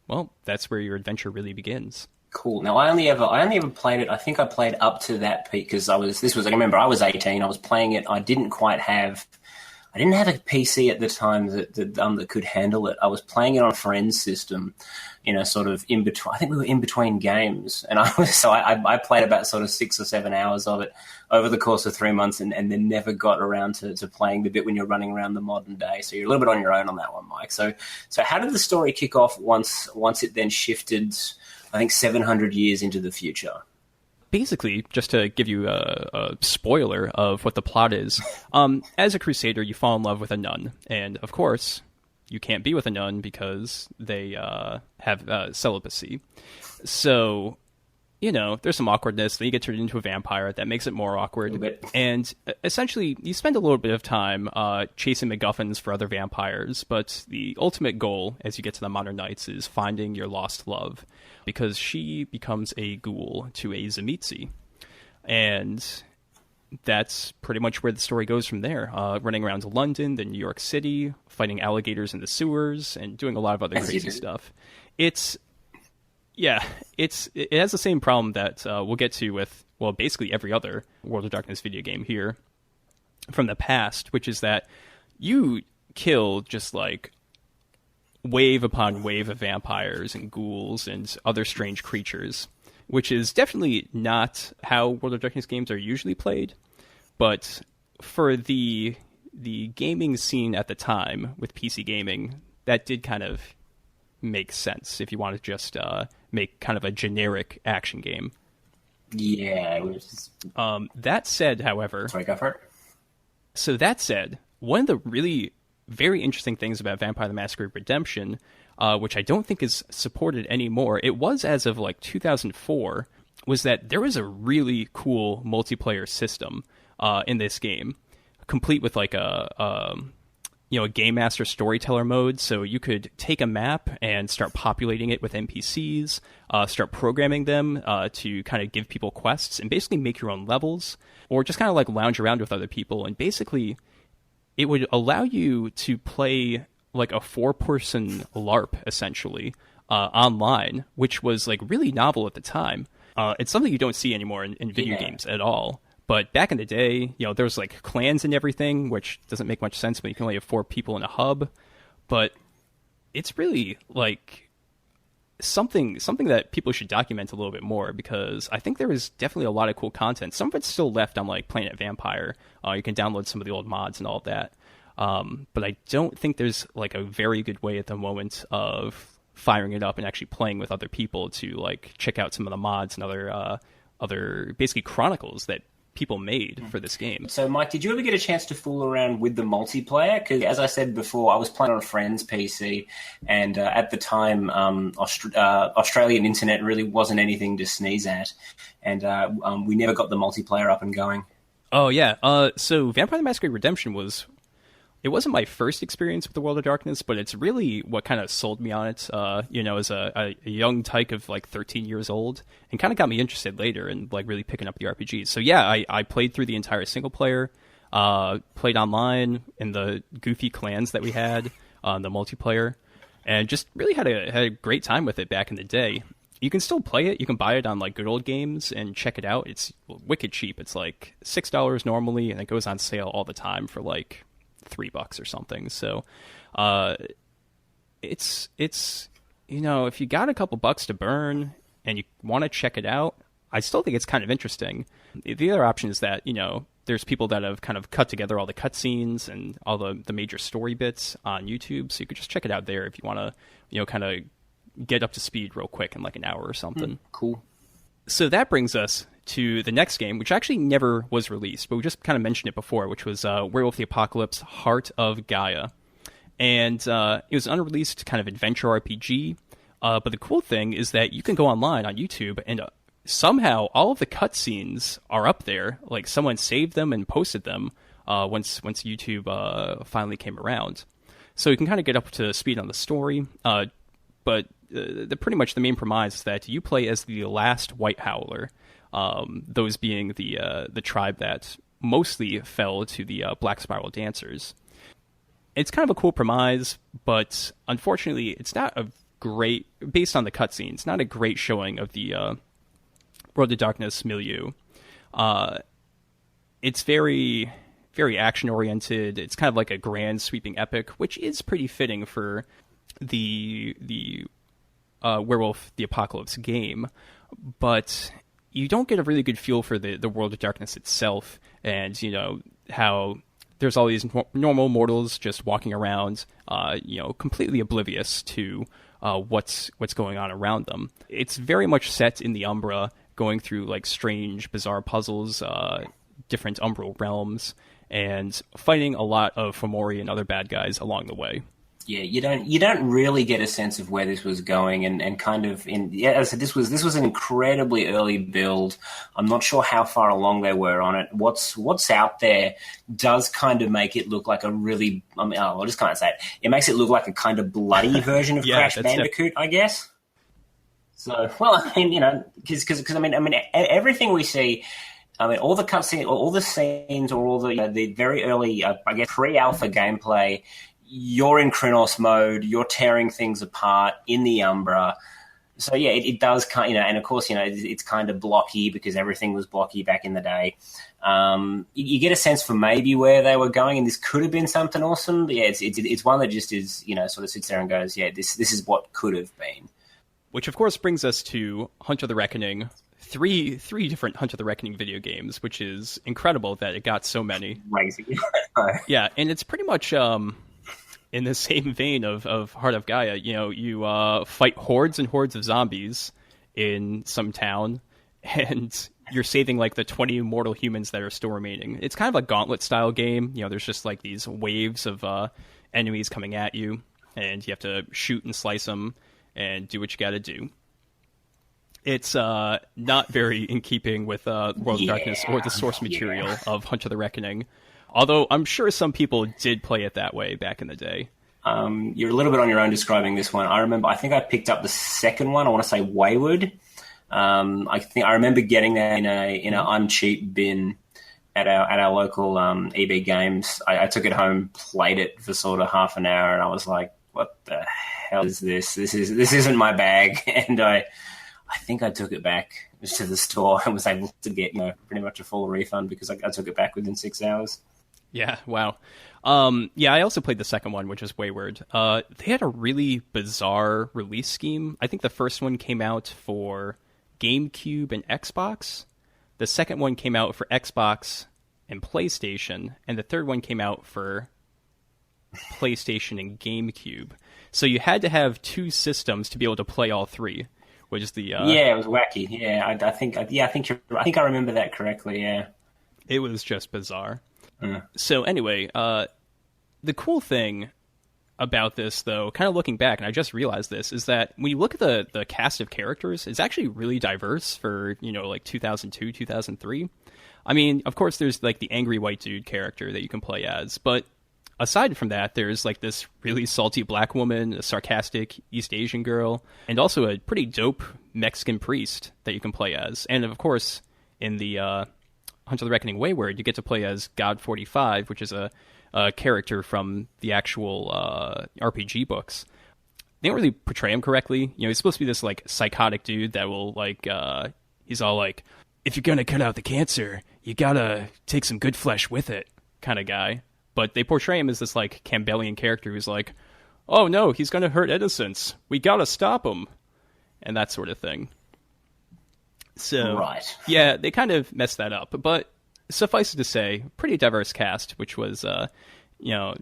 well, that's where your adventure really begins. Cool. Now, I only ever played it. I think I played up to that peak because I remember I was 18. I was playing it. I didn't have a PC at the time that could handle it. I was playing it on a friend's system, sort of in between. I think we were in between games, and I played about sort of 6 or 7 hours of it over the course of 3 months, and then never got around to playing the bit when you're running around the modern day. So you're a little bit on your own on that one, Mike. So how did the story kick off once it then shifted, I think, 700 years into the future? Basically, just to give you a spoiler of what the plot is, as a crusader, you fall in love with a nun. And, of course, you can't be with a nun because they have celibacy. So, there's some awkwardness. Then you get turned into a vampire. That makes it more awkward. And essentially, you spend a little bit of time chasing MacGuffins for other vampires. But the ultimate goal, as you get to the Modern Knights, is finding your lost love, because she becomes a ghoul to a Tzimisce. And that's pretty much where the story goes from there. Running around London, then New York City, fighting alligators in the sewers, and doing a lot of other crazy stuff. It has the same problem that we'll get to with, well, basically every other World of Darkness video game here from the past, which is that you kill just like wave upon wave of vampires and ghouls and other strange creatures, which is definitely not how World of Darkness games are usually played. But for the gaming scene at the time with PC gaming, that did kind of make sense if you want to just make kind of a generic action game. Yeah. It was... that said, however... Sorry, go for it. So that said, one of the really very interesting things about Vampire the Masquerade Redemption, which I don't think is supported anymore, it was as of like 2004, was that there was a really cool multiplayer system in this game, complete with like a game master storyteller mode. So you could take a map and start populating it with NPCs, start programming them to kind of give people quests and basically make your own levels, or just kind of like lounge around with other people. And basically it would allow you to play like a 4-person LARP essentially online, which was like really novel at the time. It's something you don't see anymore in video games at all. But back in the day, there was like clans and everything, which doesn't make much sense, but you can only have 4 people in a hub. But it's really like something that people should document a little bit more, because I think there is definitely a lot of cool content. Some of it's still left on like Planet Vampire. You can download some of the old mods and all of that. But I don't think there's like a very good way at the moment of firing it up and actually playing with other people to like check out some of the mods and other basically chronicles that people made for this game. So, Mike, did you ever get a chance to fool around with the multiplayer? Because, as I said before, I was playing on a friend's PC, and at the time, Australian internet really wasn't anything to sneeze at, and we never got the multiplayer up and going. Oh, yeah. So Vampire the Masquerade Redemption it wasn't my first experience with the World of Darkness, but it's really what kind of sold me on it, as a young tyke of like 13 years old, and kind of got me interested later in like really picking up the RPGs. So yeah, I played through the entire single player, played online in the goofy clans that we had, the multiplayer, and just really had a great time with it back in the day. You can still play it. You can buy it on like Good Old Games and check it out. It's wicked cheap. It's like $6 normally, and it goes on sale all the time for like $3 or something. So it's if you got a couple bucks to burn and you want to check it out, I still think it's kind of interesting. The other option is that there's people that have kind of cut together all the cutscenes and all the major story bits on YouTube, so you could just check it out there if you want to kind of get up to speed real quick in like an hour or something. Cool. So that brings us to the next game, which actually never was released, but we just kind of mentioned it before, which was Werewolf the Apocalypse: Heart of Gaia. And it was an unreleased kind of adventure RPG, but the cool thing is that you can go online on YouTube and somehow all of the cutscenes are up there. Like someone saved them and posted them once YouTube finally came around. So you can kind of get up to speed on the story, but pretty much the main premise is that you play as the last White Howler, those being the tribe that mostly fell to the Black Spiral Dancers. It's kind of a cool premise, but unfortunately, it's not a great, based on the cutscenes, not a great showing of the World of Darkness milieu. It's very, very action-oriented. It's kind of like a grand sweeping epic, which is pretty fitting for the Werewolf the Apocalypse game, but you don't get a really good feel for the World of Darkness itself, and how there's all these normal mortals just walking around, completely oblivious to what's going on around them. It's very much set in the Umbra, going through like strange, bizarre puzzles, different umbral realms, and fighting a lot of Fomori and other bad guys along the way. Yeah, you don't really get a sense of where this was going, and kind of as I said, this was an incredibly early build. I'm not sure how far along they were on it. What's out there does kind of make it look like a really, I'll just kind of say it. It makes it look like a kind of bloody version of Crash Bandicoot, I guess. So, well, I mean, because I mean, everything we see. I mean, all the cutscenes, all the scenes, or all the very early, I guess, pre-alpha gameplay. You're in Krynos mode. You're tearing things apart in the Umbra. So yeah, it does kind and of course it's kind of blocky because everything was blocky back in the day. You get a sense for maybe where they were going, and this could have been something awesome. But yeah, it's one that just is sort of sits there and goes, yeah, this is what could have been. Which of course brings us to Hunt of the Reckoning. Three different Hunt of the Reckoning video games, which is incredible that it got so many. Crazy. Yeah, and it's pretty much in the same vein of Heart of Gaia. You fight hordes and hordes of zombies in some town, and you're saving like the 20 mortal humans that are still remaining. It's kind of a gauntlet-style game. There's just like these waves of enemies coming at you, and you have to shoot and slice them and do what you got to do. It's not very in keeping with World of Darkness or the source material of Hunt of the Reckoning. Although I'm sure some people did play it that way back in the day. You're a little bit on your own describing this one. I think I picked up the second one. I want to say Wayward. I remember getting that in an uncheap bin at our local EB Games. I took it home, played it for sort of half an hour, and I was like, "What the hell is this? This isn't my bag." And I think I took it back to the store and was able to get pretty much a full refund because I took it back within 6 hours. Yeah, wow. I also played the second one, which is Wayward. They had a really bizarre release scheme. I think the first one came out for GameCube and Xbox. The second one came out for Xbox and PlayStation. And the third one came out for PlayStation and GameCube. So you had to have two systems to be able to play all three, which is the... Yeah, it was wacky. Yeah, I think I remember that correctly, yeah. It was just bizarre. So anyway, the cool thing about this, though, kind of looking back, and I just realized this, is that when you look at the cast of characters, it's actually really diverse for, like 2002, 2003. I mean, of course, there's like the angry white dude character that you can play as, but aside from that, there's like this really salty black woman, a sarcastic East Asian girl, and also a pretty dope Mexican priest that you can play as. And of course, in the Hunt of the Reckoning Wayward, you get to play as God 45, which is a character from the actual RPG books. They don't really portray him correctly. You know, he's supposed to be this like psychotic dude that will like he's all like, if you're gonna cut out the cancer, you gotta take some good flesh with it, kind of guy. But they portray him as this like Campbellian character who's like, oh no, he's gonna hurt innocents. We gotta stop him, and that sort of thing. So right. Yeah, they kind of messed that up. But suffice it to say, pretty diverse cast, which was you know,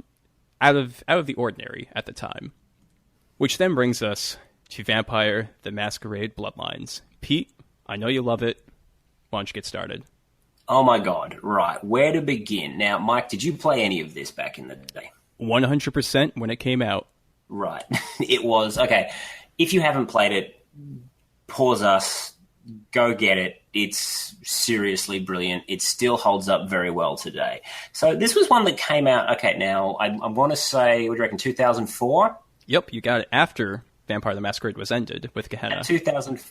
out of the ordinary at the time. Which then brings us to Vampire the Masquerade Bloodlines. Pete, I know you love it. Why don't you get started? Oh my god, right. Where to begin? Now, Mike, did you play any of this back in the day? 100% when it came out. Right. It was, okay, if you haven't played it, pause us, go get it. It's seriously brilliant. It still holds up very well today. So this was one that came out, okay, now, I want to say, what do you reckon, 2004? Yep, you got it after Vampire the Masquerade was ended with Gehenna. 2000.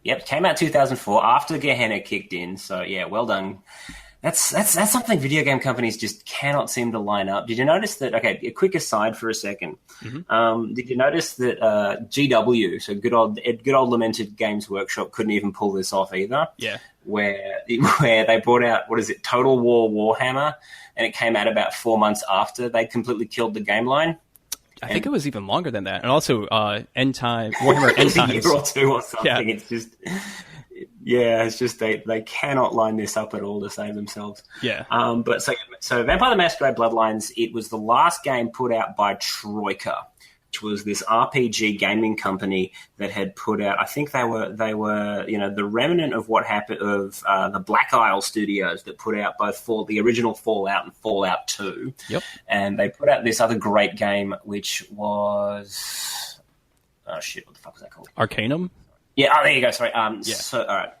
Yep, came out 2004 after Gehenna kicked in. So yeah, well done. That's something video game companies just cannot seem to line up. Did you notice that? Okay, a quick aside for a second. Mm-hmm. Did you notice that GW, so good old lamented Games Workshop, couldn't even pull this off either? Yeah. Where they brought out, what is it, Total War Warhammer, and it came out about 4 months after they'd completely killed the game line. I think it was even longer than that. And also, End Time, Warhammer End Times. A year or two or something. Yeah. It's just, yeah, it's just they cannot line this up at all to save themselves. Yeah. But so Vampire the Masquerade Bloodlines, it was the last game put out by Troika, which was this RPG gaming company that had put out, I think they were the remnant of what happened of the Black Isle Studios that put out both the original Fallout and Fallout 2. Yep. And they put out this other great game, which was, oh shit, what the fuck was that called? Arcanum? Yeah, oh, there you go, sorry. Yeah. So, all right,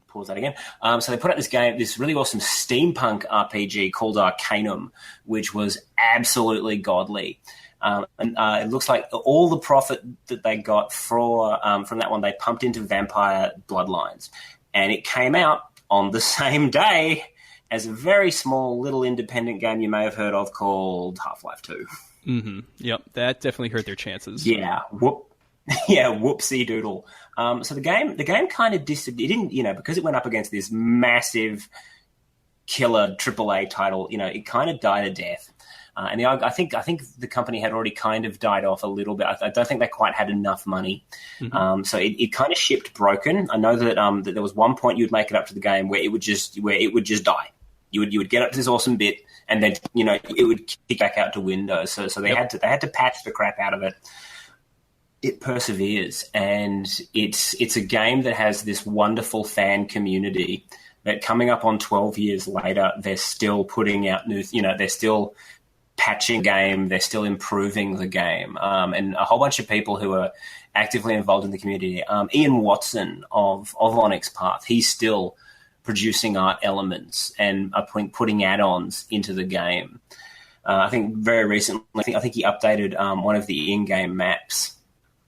pause that again. So they put out this game, this really awesome steampunk RPG called Arcanum, which was absolutely godly. It looks like all the profit that they got from that one, they pumped into Vampire Bloodlines. And it came out on the same day as a very small little independent game you may have heard of called Half-Life 2. Mm-hmm. Yep, that definitely hurt their chances. Yeah, whoopsie doodle. So the game kind of it didn't, because it went up against this massive killer AAA title, it kind of died a death. And I think the company had already kind of died off a little bit. I don't think they quite had enough money. Mm-hmm. So it kind of shipped broken. I know that that there was one point you'd make it up to the game where it would just die. You would get up to this awesome bit, and then it would kick back out to Windows. So they had to patch the crap out of it. It perseveres, and it's a game that has this wonderful fan community that coming up on 12 years later, they're still putting out new. They're still patching game, they're still improving the game, and a whole bunch of people who are actively involved in the community. Ian Watson of Onyx Path, he's still producing art elements and putting add-ons into the game. I think very recently, I think he updated one of the in-game maps.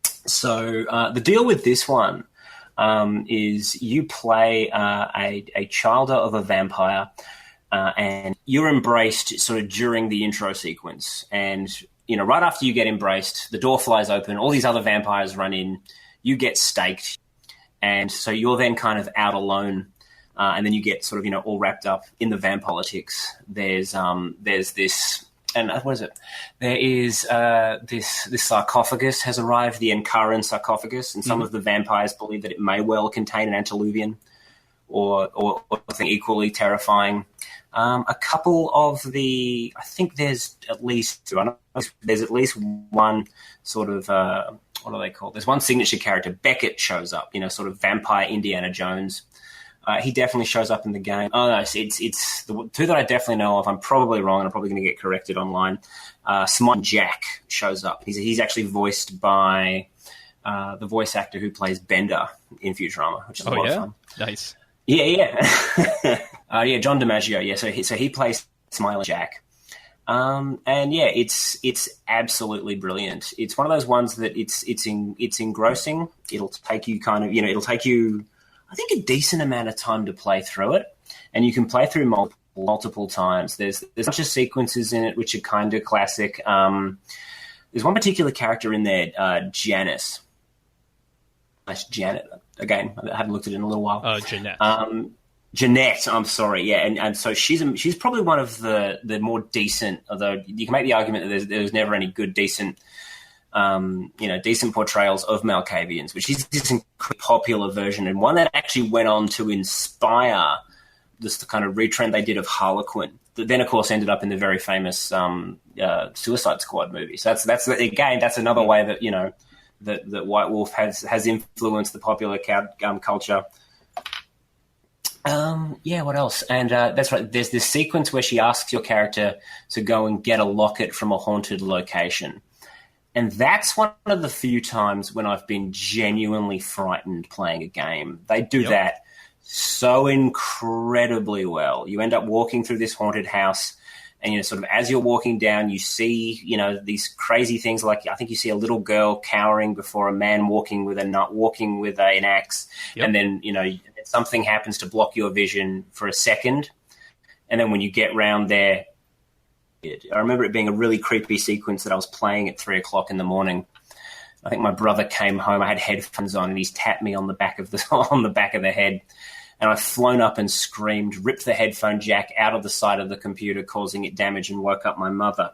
So the deal with this one is you play a child of a vampire. And you're embraced sort of during the intro sequence. And, right after you get embraced, the door flies open, all these other vampires run in, you get staked. And so you're then kind of out alone. And then you get sort of, all wrapped up in the vamp politics. There's this, and what is it? There is this sarcophagus has arrived, the Enkaran sarcophagus. And some of the vampires believe that it may well contain an antediluvian or something equally terrifying. A couple of I think there's at least one sort of, what are they called? There's one signature character, Beckett, shows up, sort of vampire Indiana Jones. He definitely shows up in the game. Oh, no, it's the two that I definitely know of. I'm probably wrong, and I'm probably going to get corrected online. Smite Jack shows up. He's actually voiced by the voice actor who plays Bender in Futurama, which is a lot of fun. Nice. Yeah. Yeah, John DiMaggio. Yeah, so he plays Smiling Jack. And yeah, it's absolutely brilliant. It's one of those ones that it's engrossing. It'll take you it'll take you, I think, a decent amount of time to play through it, and you can play through multiple times. There's a bunch of sequences in it which are kind of classic. There's one particular character in there, Janice. Janet. Again, I haven't looked at it in a little while. Jeanette. Jeanette, I'm sorry, yeah, and so she's probably one of the more decent. Although you can make the argument that there's never any good, decent portrayals of Malkavians, but she's this incredibly popular version, and one that actually went on to inspire this kind of retrend they did of Harlequin, that then of course ended up in the very famous Suicide Squad movie. So that's another way that that White Wolf has influenced the popular culture. What else? And that's right. There's this sequence where she asks your character to go and get a locket from a haunted location. And that's one of the few times when I've been genuinely frightened playing a game. They do that so incredibly well. You end up walking through this haunted house, and sort of as you're walking down, you see these crazy things, like I think you see a little girl cowering before a man walking with an axe, and then something happens to block your vision for a second, and then when you get round there, I remember it being a really creepy sequence that I was playing at 3:00 in the morning. I think my brother came home. I had headphones on, and he's tapped me on the back of the head. And I've flown up and screamed, ripped the headphone jack out of the side of the computer, causing it damage, and woke up my mother.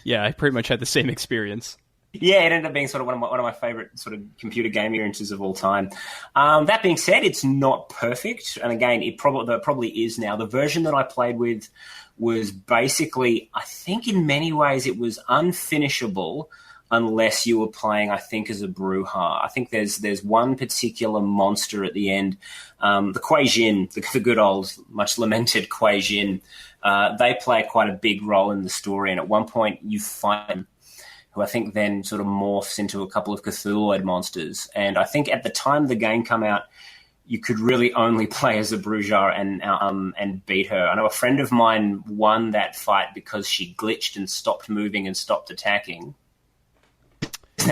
Yeah, I pretty much had the same experience. Yeah, it ended up being sort of one of my favorite sort of computer game experiences of all time. That being said, it's not perfect, and again, it probably is now. The version that I played with was basically, I think, in many ways, it was unfinishable unless you were playing, I think, as a Bruja. I think there's one particular monster at the end, the Kuei Jin, the good old, much lamented Kuei Jin. They play quite a big role in the story, and at one point you fight them, who I think then sort of morphs into a couple of Cthulhuoid monsters. And I think at the time the game came out, you could really only play as a Bruja and beat her. I know a friend of mine won that fight because she glitched and stopped moving and stopped attacking.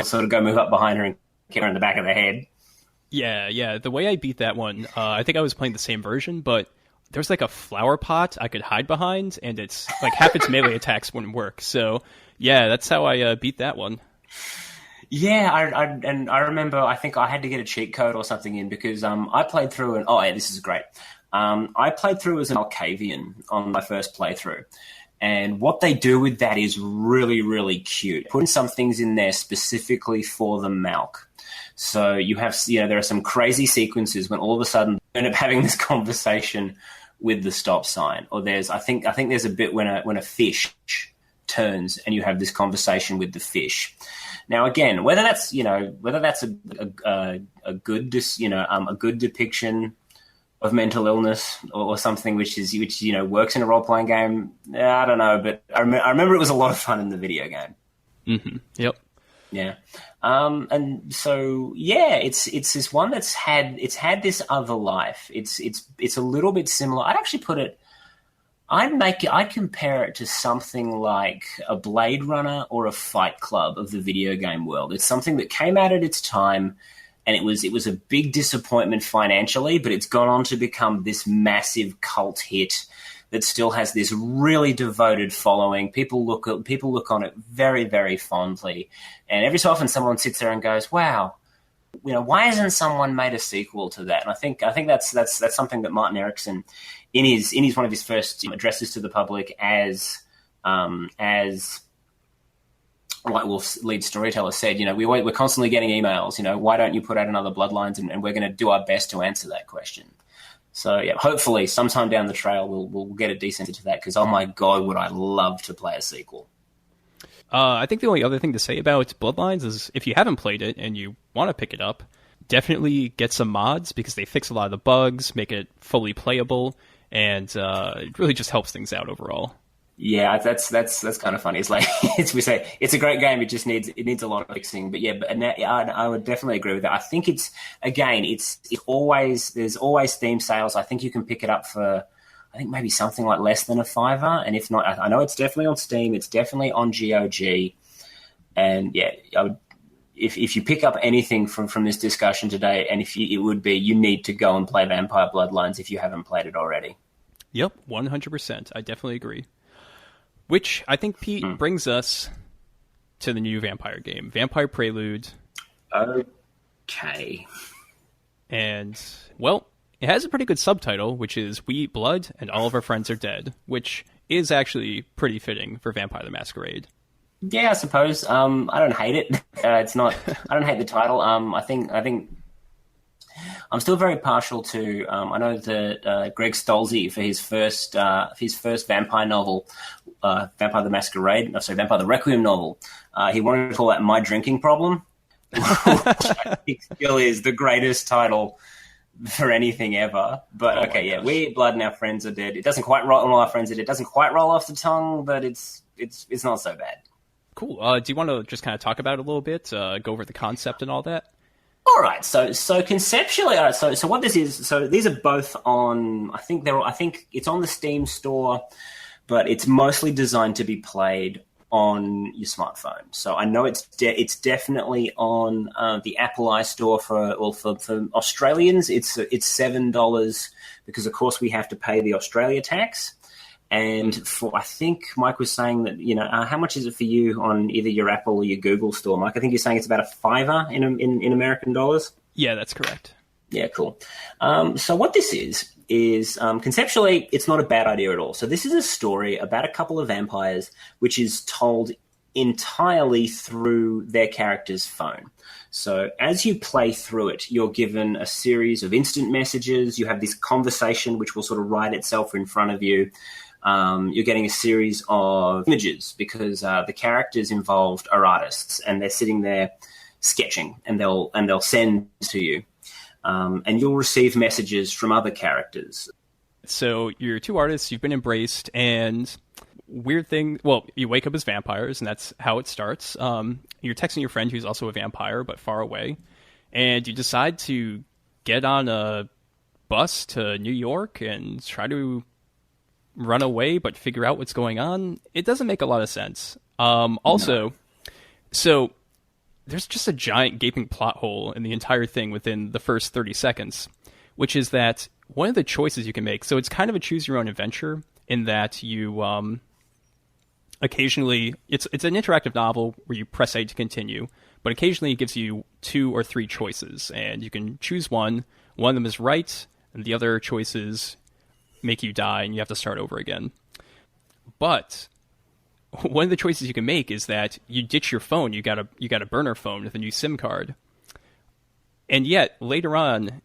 Sort of go move up behind her and kick her in the back of the head. Yeah. The way I beat that one, I think I was playing the same version, but there's like a flower pot I could hide behind, and it's like half its melee attacks wouldn't work. So yeah, that's how I beat that one. Yeah, I remember, I think I had to get a cheat code or something in because I played through and this is great. I played through as an Malkavian on my first playthrough. And what they do with that is really, really cute. Putting some things in there specifically for the Malk. So you have, there are some crazy sequences when all of a sudden you end up having this conversation with the stop sign. Or I think there's a bit when a fish turns and you have this conversation with the fish. Now, again, whether that's a good depiction of mental illness or something which works in a role-playing game, I don't know, but I remember it was a lot of fun in the video game. Mm-hmm. Yep. Yeah. And so it's this one that's had this other life. It's a little bit similar. I'd compare it to something like a Blade Runner or a Fight Club of the video game world. It's something that came out at its time, and it was a big disappointment financially, but it's gone on to become this massive cult hit that still has this really devoted following. People look on it very, very fondly, and every so often someone sits there and goes, "Wow, why hasn't someone made a sequel to that?" And I think that's something that Martin Erickson, in his one of his first addresses to the public as White Wolf's lead storyteller said, we're constantly getting emails, why don't you put out another Bloodlines, and we're going to do our best to answer that question. So yeah, hopefully sometime down the trail we'll get a decent into that, because oh my god, would I love to play a sequel. I think the only other thing to say about Bloodlines is if you haven't played it and you want to pick it up, definitely get some mods, because they fix a lot of the bugs, make it fully playable, and it really just helps things out overall. Yeah, that's kind of funny. It's like we say it's a great game. It needs a lot of fixing. But yeah, I would definitely agree with that. I think it's always there's always theme sales. I think you can pick it up for I think maybe something like less than $5, and if not, I know it's definitely on Steam. It's definitely on GOG, and yeah, if you pick up anything from this discussion today, and you need to go and play Vampire Bloodlines if you haven't played it already. Yep, 100%. I definitely agree. Which I think, Pete, brings us to the new Vampire game, Vampire Prelude. Okay. And, well, it has a pretty good subtitle, which is We Eat Blood and All of Our Friends Are Dead, which is actually pretty fitting for Vampire the Masquerade. Yeah, I suppose. I don't hate it. It's not. I don't hate the title. I think I'm still very partial to. I know that Greg Stolze for his first vampire novel, Vampire the Masquerade. No, sorry, Vampire the Requiem novel. He wanted to call that My Drinking Problem, which I think still is the greatest title for anything ever. But okay, yeah, We Eat Blood and Our Friends Are Dead. It doesn't quite roll. All our friends are dead. It doesn't quite roll off the tongue, but it's not so bad. Cool. Do you want to just kind of talk about it a little bit, go over the concept and all that? All right. So conceptually, all right, so what this is, so these are both on, I think it's on the Steam store, but it's mostly designed to be played on your smartphone. So I know it's definitely on the Apple iStore for Australians. It's $7 because of course we have to pay the Australia tax. And I think Mike was saying that, how much is it for you on either your Apple or your Google store, Mike? I think you're saying it's about $5 in American dollars. Yeah, that's correct. Yeah, cool. So what this is conceptually, it's not a bad idea at all. So this is a story about a couple of vampires, which is told entirely through their character's phone. So as you play through it, you're given a series of instant messages. You have this conversation, which will sort of write itself in front of you. You're getting a series of images because the characters involved are artists and they're sitting there sketching and they'll send to you. And you'll receive messages from other characters. So you're two artists, you've been embraced, and weird thing, well, you wake up as vampires, and that's how it starts. You're texting your friend who's also a vampire, but far away, and you decide to get on a bus to New York and try to run away, but figure out what's going on. It doesn't make a lot of sense. So there's just a giant gaping plot hole in the entire thing within the first 30 seconds, which is that one of the choices you can make, so it's kind of a choose your own adventure in that you occasionally, it's an interactive novel where you press A to continue, but occasionally it gives you 2 or 3 choices, and you can choose one. One of them is right, and the other choices make you die, and you have to start over again. But one of the choices you can make is that you ditch your phone. You got a burner phone with a new SIM card, and yet later on,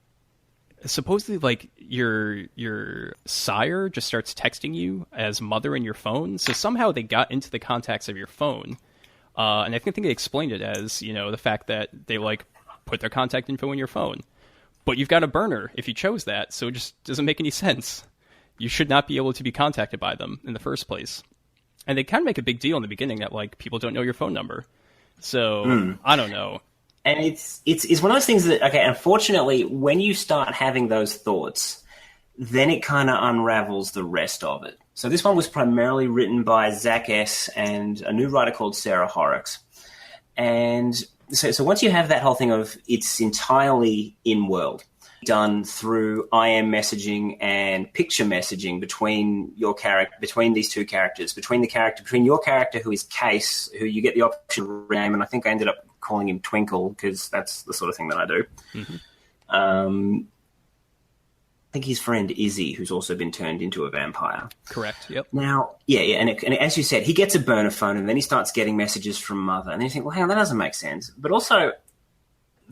supposedly, like your sire just starts texting you as mother in your phone. So somehow they got into the contacts of your phone, and I think they explained it as the fact that they put their contact info in your phone, but you've got a burner if you chose that, so it just doesn't make any sense. You should not be able to be contacted by them in the first place. And they kind of make a big deal in the beginning that people don't know your phone number. So I don't know. And it's one of those things that, okay, unfortunately, when you start having those thoughts, then it kind of unravels the rest of it. So this one was primarily written by Zach S. and a new writer called Sarah Horrocks. And so once you have that whole thing of it's entirely in-world, done through IM messaging and picture messaging between these two characters, between your character who is Case, who you get the option to rename, and I think I ended up calling him Twinkle because that's the sort of thing that I do. Mm-hmm. I think his friend Izzy, who's also been turned into a vampire. Correct. Yep. Now, and as you said, he gets a burner phone, and then he starts getting messages from Mother, and then you think, well, hang on, that doesn't make sense. But also,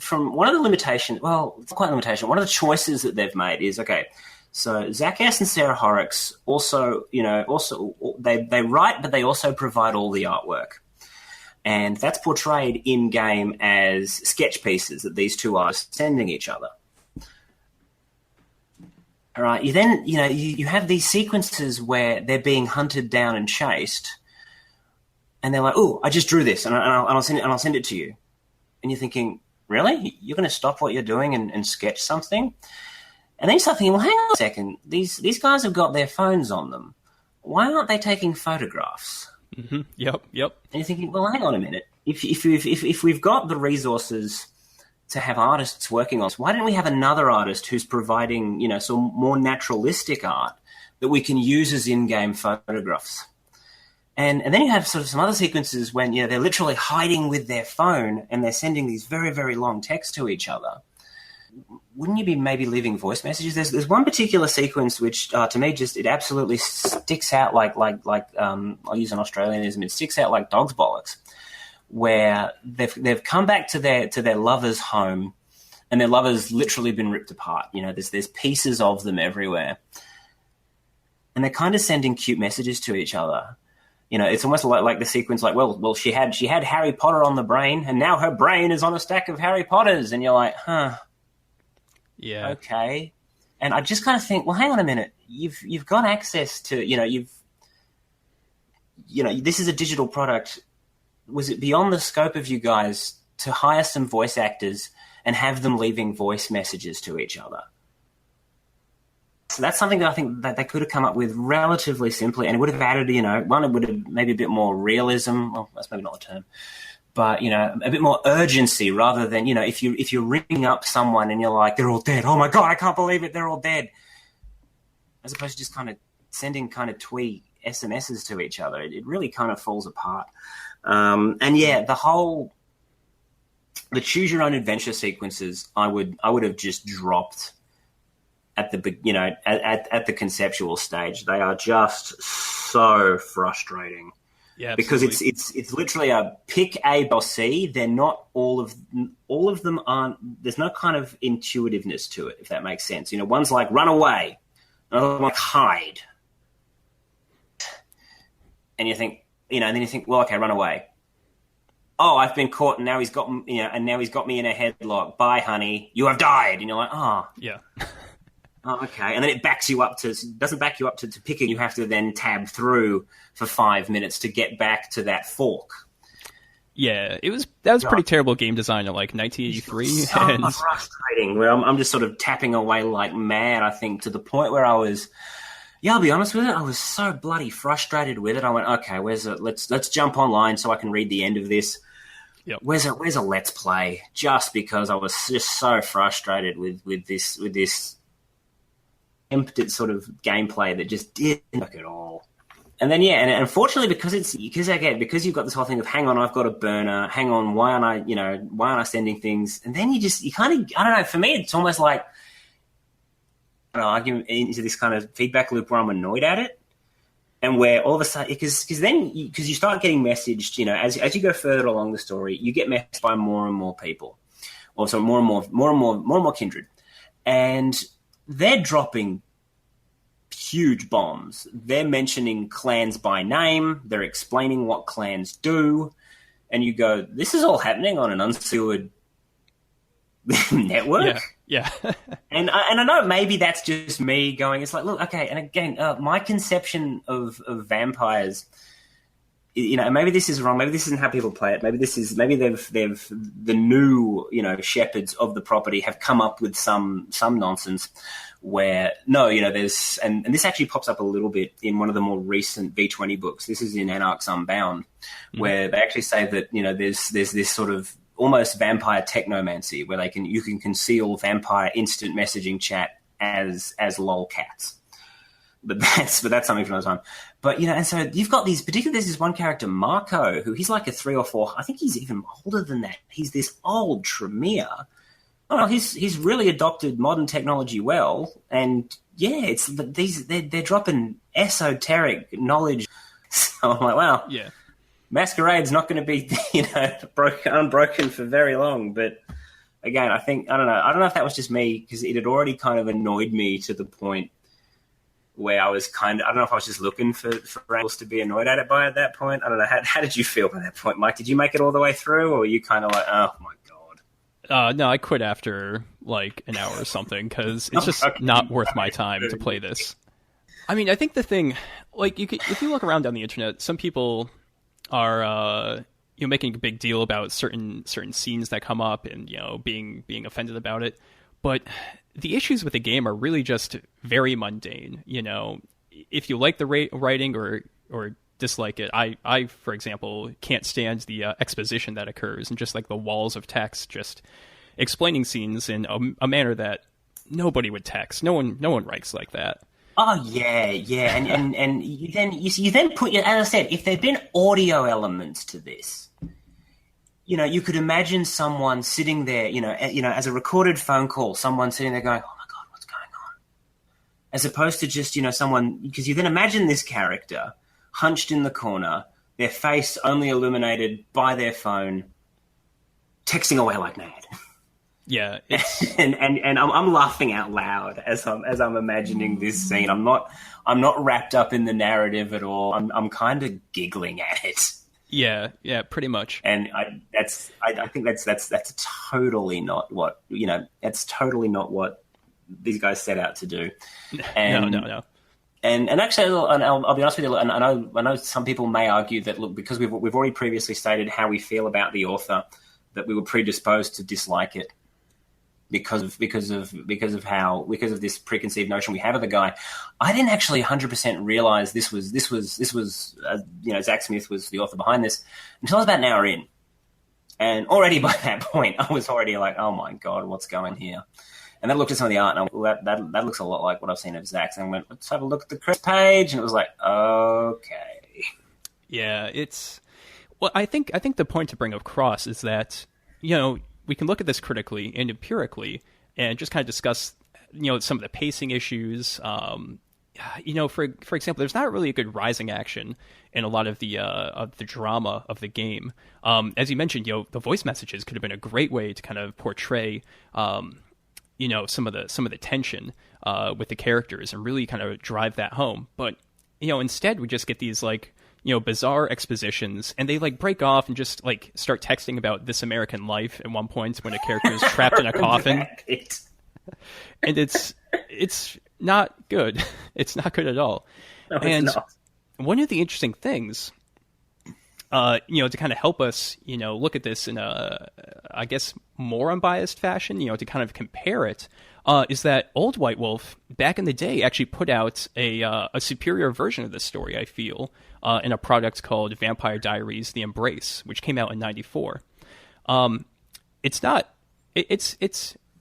from one of the limitations, well, it's quite a limitation. One of the choices that they've made is, okay, so Zach S. and Sarah Horrocks also they write, but they also provide all the artwork. And that's portrayed in-game as sketch pieces that these two are sending each other. All right. You then, you have these sequences where they're being hunted down and chased, and they're like, "Oh, I just drew this, and I'll send it to you." And you're thinking, "Really? You're going to stop what you're doing and sketch something?" And then you start thinking, "Well, hang on a second. These guys have got their phones on them. Why aren't they taking photographs?" Mm-hmm. Yep. And you're thinking, "Well, hang on a minute. If we've got the resources to have artists working on this, why didn't we have another artist who's providing, some more naturalistic art that we can use as in-game photographs?" And then you have sort of some other sequences when, they're literally hiding with their phone and they're sending these very, very long texts to each other. Wouldn't you be maybe leaving voice messages? There's one particular sequence which, to me, it absolutely sticks out like I'll use an Australianism. It sticks out like dog's bollocks, where they've come back to their lover's home, and their lover's literally been ripped apart. There's pieces of them everywhere, and they're kind of sending cute messages to each other. It's almost like the sequence, like, well, she had Harry Potter on the brain, and now her brain is on a stack of Harry Potters, and you're like, huh. Yeah. Okay. And I just kind of think, well, hang on a minute. You've got access to, this is a digital product. Was it beyond the scope of you guys to hire some voice actors and have them leaving voice messages to each other? So that's something that I think that they could have come up with relatively simply, and it would have added, one, it would have maybe a bit more realism. Well, that's maybe not the term. But, a bit more urgency rather than, if you're ringing up someone and you're like, they're all dead. Oh, my God, I can't believe it. They're all dead. As opposed to just kind of sending kind of twee SMSs to each other. It really kind of falls apart. And, yeah, the choose your own adventure sequences, I would have just dropped at the, at the conceptual stage. They are just so frustrating. Yeah, because it's literally a pick A or C. They're not all of them aren't. There's no kind of intuitiveness to it, if that makes sense. One's like run away, another one like hide, and you think, and then you think, well, okay, run away. Oh, I've been caught, and now he's got, and now he's got me in a headlock. Bye, honey, you have died, and you're like, oh, yeah. Oh, okay, and then it doesn't back you up to picking. You have to then tab through for 5 minutes to get back to that fork. Yeah, that was pretty terrible game design in like 1983. So frustrating. Where I'm just sort of tapping away like mad. I think to the point where I'll be honest with it, I was so bloody frustrated with it. I went, okay, let's jump online so I can read the end of this. Yep. Where's a let's play? Just because I was just so frustrated with this empty sort of gameplay that just didn't work at all. And then, and unfortunately, because you've got this whole thing of, hang on, I've got a burner, hang on, why aren't I sending things? And then you kind of, I don't know, for me, it's almost like, I get into this kind of feedback loop where I'm annoyed at it. And where all of a sudden, because you start getting messaged, as you go further along the story, you get messaged by more and more people, or so more and more kindred. And they're dropping huge bombs. They're mentioning clans by name. They're explaining what clans do. And you go, this is all happening on an unsecured network? Yeah. And I know maybe that's just me going, it's like, look, okay, and again, my conception of vampires, maybe this is wrong. Maybe this isn't how people play it. Maybe they've the new, shepherds of the property have come up with some nonsense where there's, and this actually pops up a little bit in one of the more recent V20 books. This is in Anarchs Unbound, where they actually say that, there's this sort of almost vampire technomancy where you can conceal vampire instant messaging chat as lolcats. But that's something for another time. But, and so you've got particularly there's this one character, Marco, who he's like a 3 or 4, I think he's even older than that. He's this old Tremere. Oh, he's really adopted modern technology well. And yeah, they're dropping esoteric knowledge. So I'm like, wow. Yeah. Masquerade's not going to be, unbroken for very long. But again, I don't know if that was just me because it had already kind of annoyed me to the point where I was I don't know if I was just looking for angles to be annoyed at it by at that point. I don't know. How did you feel by that point, Mike? Did you make it all the way through or were you kind of like, oh my God? No, I quit after like an hour or something, because it's just not worth my time to play this. I mean, I think the thing, like, if you look around on the internet, some people are making a big deal about certain scenes that come up and being offended about it, but the issues with the game are really just very mundane. If you like the writing or dislike it, I for example can't stand the exposition that occurs, and just like the walls of text just explaining scenes in a manner that nobody would text. No one writes like that. Oh yeah, and you then put, as I said, if there'd been audio elements to this, you could imagine someone sitting there, as a recorded phone call, someone sitting there going, "Oh my God, what's going on?" As opposed to just someone, because you then imagine this character hunched in the corner, their face only illuminated by their phone, texting away like mad. Yeah, and I'm laughing out loud as I'm imagining this scene. I'm not wrapped up in the narrative at all. I'm kind of giggling at it. Yeah, pretty much. And I think that's totally not what that's totally not what these guys set out to do. And, no. And actually, I'll be honest with you. And I know some people may argue that, look, because we've already previously stated how we feel about the author, that we were predisposed to dislike it because of this preconceived notion we have of the guy. I didn't actually 100% realize this was Zach Smith was the author behind this until I was about an hour in, and already by that point I was already like, oh my God, what's going here? And then I looked at some of the art, and I went, well, that looks a lot like what I've seen of Zach's. And I went, let's have a look at the Chris page, and it was like, okay. Yeah, I think the point to bring across is that we can look at this critically and empirically, and just kind of discuss some of the pacing issues. For example, there's not really a good rising action in a lot of the drama of the game. As you mentioned, the voice messages could have been a great way to kind of portray some of the tension with the characters and really kind of drive that home. But instead we just get these bizarre expositions, and they break off and just start texting about This American Life at one point when a character is trapped in a coffin. And it's not good. It's not good at all. No, and it's not. One of the interesting things to kind of help us, look at this in a, I guess, more unbiased fashion, to kind of compare it, is that Old White Wolf back in the day actually put out a superior version of this story, I feel, in a product called Vampire Diaries: The Embrace, which came out in '94. It's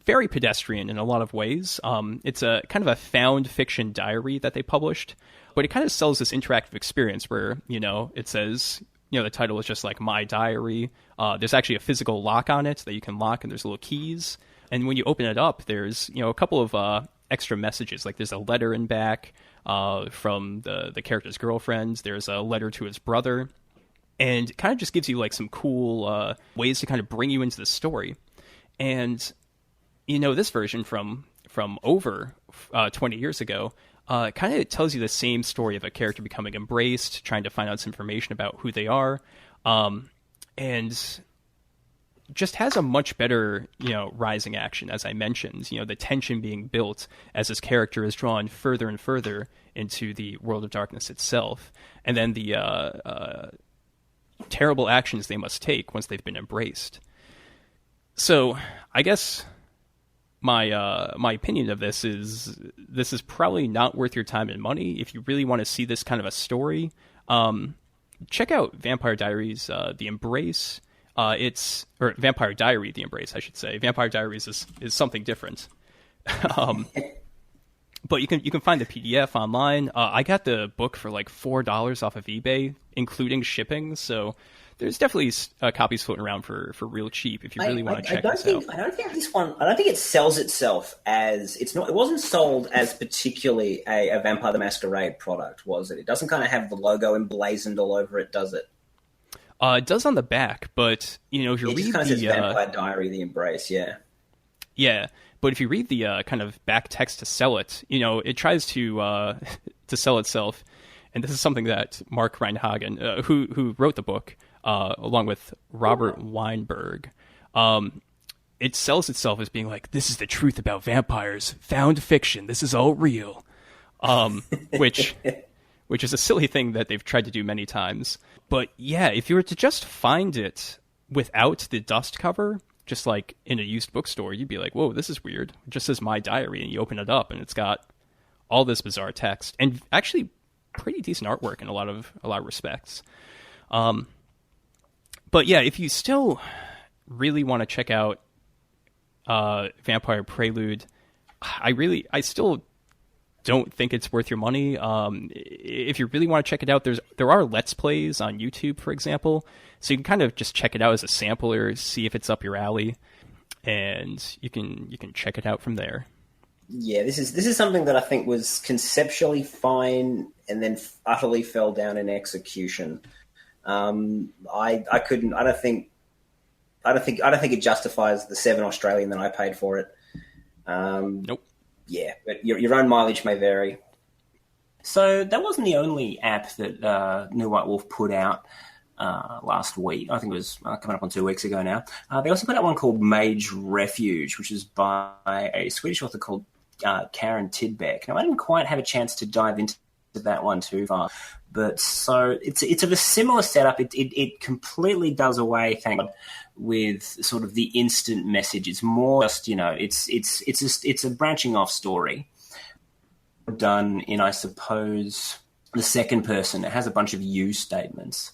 very pedestrian in a lot of ways. It's a kind of a found fiction diary that they published, but it kind of sells this interactive experience where, it says, the title is just like My Diary. There's actually a physical lock on it that you can lock, and there's little keys. And when you open it up, there's, a couple of extra messages. Like there's a letter in back from the character's girlfriend. There's a letter to his brother. And it kind of just gives you some cool ways to kind of bring you into the story. And, this version from over 20 years ago kind of tells you the same story of a character becoming embraced, trying to find out some information about who they are, and just has a much better, rising action, as I mentioned. The tension being built as this character is drawn further and further into the world of darkness itself, and then the terrible actions they must take once they've been embraced. So, I guess my opinion of this is probably not worth your time and money. If you really want to see this kind of a story, check out Vampire Diaries: The Embrace. Or Vampire Diary: The Embrace, I should say. Vampire Diaries is something different. But you can find the PDF online. I got the book for $4 off of eBay, including shipping. So there's definitely copies floating around for real cheap if you really want to check this out. I don't think it sells itself as it wasn't sold as particularly a Vampire the Masquerade product, was it? It doesn't kind of have the logo emblazoned all over it, does it? It does on the back, but if you read just kind of says Vampire Diary: The Embrace, yeah. Yeah, but if you read the kind of back text to sell it, it tries to sell itself, and this is something that Mark Reinhagen, who wrote the book, along with Robert Weinberg, it sells itself as being like, this is the truth about vampires, found fiction, this is all real, which is a silly thing that they've tried to do many times. But yeah, if you were to just find it without the dust cover, just like in a used bookstore, you'd be like, whoa, this is weird. It just says My Diary, and you open it up and it's got all this bizarre text and actually pretty decent artwork in a lot of respects. But yeah, if you still really want to check out Vampire Prelude, I still don't think it's worth your money. If you really want to check it out, there are Let's Plays on YouTube, for example, so you can kind of just check it out as a sampler, see if it's up your alley, and you can check it out from there. Yeah, this is something that I think was conceptually fine and then utterly fell down in execution. I don't think it justifies the $7 Australian that I paid for it. Nope. Yeah, but your own mileage may vary. So that wasn't the only app that New White Wolf put out last week. I think it was coming up on 2 weeks ago now. They also put out one called Mage Refuge, which is by a Swedish author called Karen Tidbeck. Now, I didn't quite have a chance to dive into that one too far, but so it's of a similar setup. It completely does away, thank God, with sort of the instant message. It's more just, it's a branching off story done in, I suppose, the second person. It has a bunch of you statements.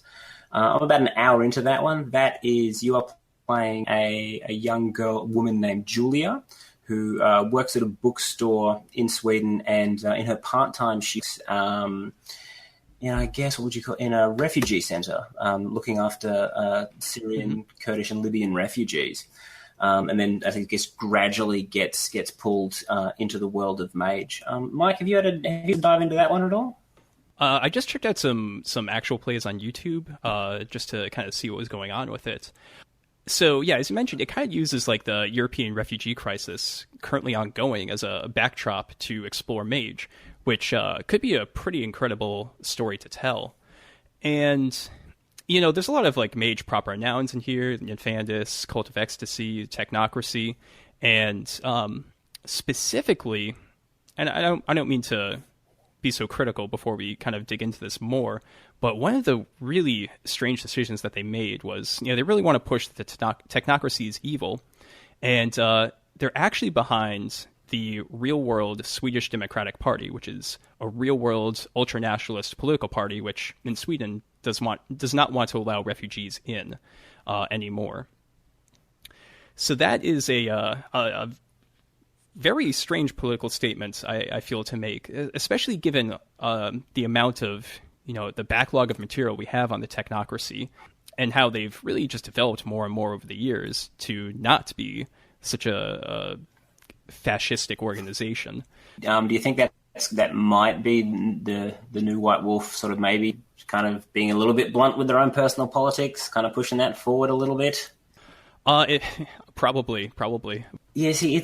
I'm about an hour into that one. That is, you are playing a young woman named Julia, who works at a bookstore in Sweden, and in her part-time she's, I guess, what would you call it, in a refugee centre, looking after Syrian, Kurdish and Libyan refugees. And then I guess gradually gets pulled into the world of Mage. Mike, have you dive into that one at all? I just checked out some actual plays on YouTube just to kind of see what was going on with it. So, yeah, as you mentioned, it kind of uses like the European refugee crisis currently ongoing as a backdrop to explore Mage, which could be a pretty incredible story to tell. And, there's a lot of like Mage proper nouns in here: Nymphadis, Cult of Ecstasy, Technocracy, and specifically, and I don't mean to be so critical before we kind of dig into this more, but one of the really strange decisions that they made was, they really want to push the technocracy is evil, and they're actually behind the real-world Swedish Democratic Party, which is a real-world ultra-nationalist political party, which in Sweden does not want to allow refugees in anymore. So that is a very strange political statement, I feel, to make, especially given the amount of, the backlog of material we have on the technocracy and how they've really just developed more and more over the years to not be such a fascistic organization. Do you think that might be the New White Wolf sort of maybe kind of being a little bit blunt with their own personal politics, kind of pushing that forward a little bit? Probably. Yeah, see,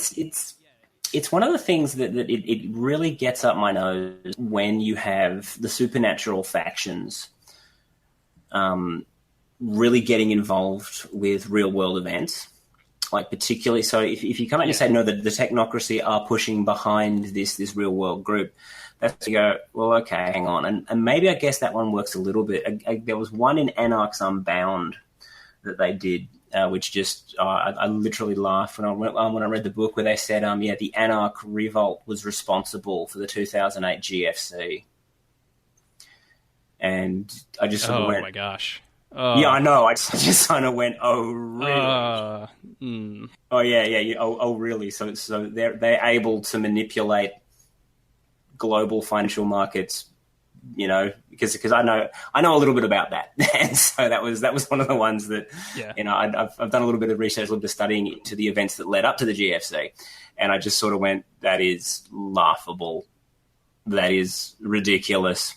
it's one of the things that it really gets up my nose when you have the supernatural factions really getting involved with real-world events. Like particularly, so if you come out and say, no, the technocracy are pushing behind this real-world group, that's to go, well, okay, hang on. And maybe I guess that one works a little bit. There was one in Anarchs Unbound that they did, which just I literally laughed when I read the book, where they said, the Anarch Revolt was responsible for the 2008 GFC, and I just sort of went, oh my gosh, yeah, I know. I just kind of went, oh really? Oh yeah. Oh really? So they're able to manipulate global financial markets, because I know a little bit about that, and so that was one of the ones that, I've done a little bit of research, a little bit of studying into the events that led up to the GFC, and I just sort of went, that is laughable, that is ridiculous.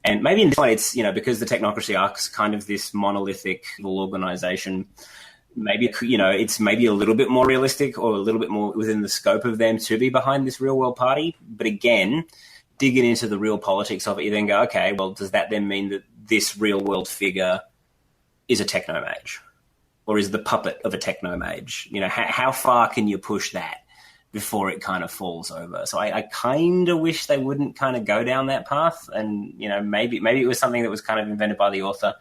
And maybe in this one, it's, because the technocracy are kind of this monolithic organization, maybe, it's maybe a little bit more realistic or a little bit more within the scope of them to be behind this real world party. But again, digging into the real politics of it, you then go, okay, well, does that then mean that this real world figure is a techno mage? or is the puppet of a techno mage? You know, how far can you push that before it kind of falls over? So I kind of wish they wouldn't kind of go down that path, and you know, maybe it was something that was kind of invented by the author,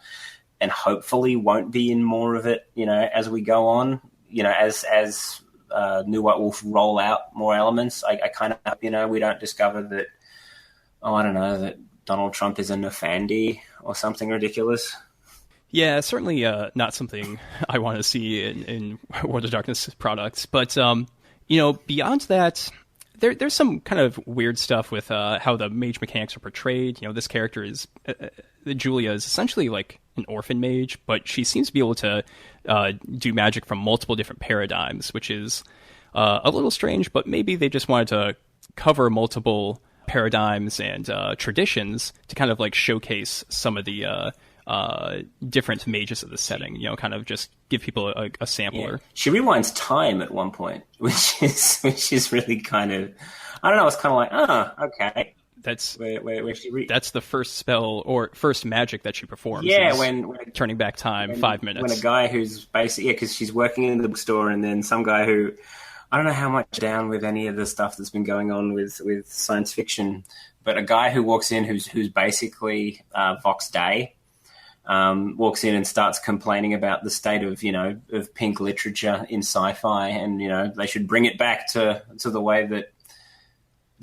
and hopefully won't be in more of it. You know, as we go on, you know, as New White Wolf roll out more elements, I kind of, you know, we don't discover that. Oh, I don't know, that Donald Trump is a Nefandi or something ridiculous. Yeah, certainly not something I want to see in World of Darkness products. But, you know, beyond that, there's some kind of weird stuff with how the mage mechanics are portrayed. You know, this character is, Julia is essentially like an orphan mage, but she seems to be able to do magic from multiple different paradigms, which is a little strange, but maybe they just wanted to cover multiple paradigms and traditions to kind of like showcase some of the different mages of the setting, you know, kind of just give people a sampler. Yeah. She rewinds time at one point, which is really kind of, I don't know, it's kind of like, okay. That's where she that's the first spell or first magic that she performs. Yeah, when turning back time 5 minutes. When a guy who's basically, because she's working in the bookstore, and then some guy who, I don't know how much down with any of the stuff that's been going on with science fiction, but a guy who walks in who's basically Vox Day, walks in and starts complaining about the state of, you know, of pink literature in sci-fi, and you know, they should bring it back to the way that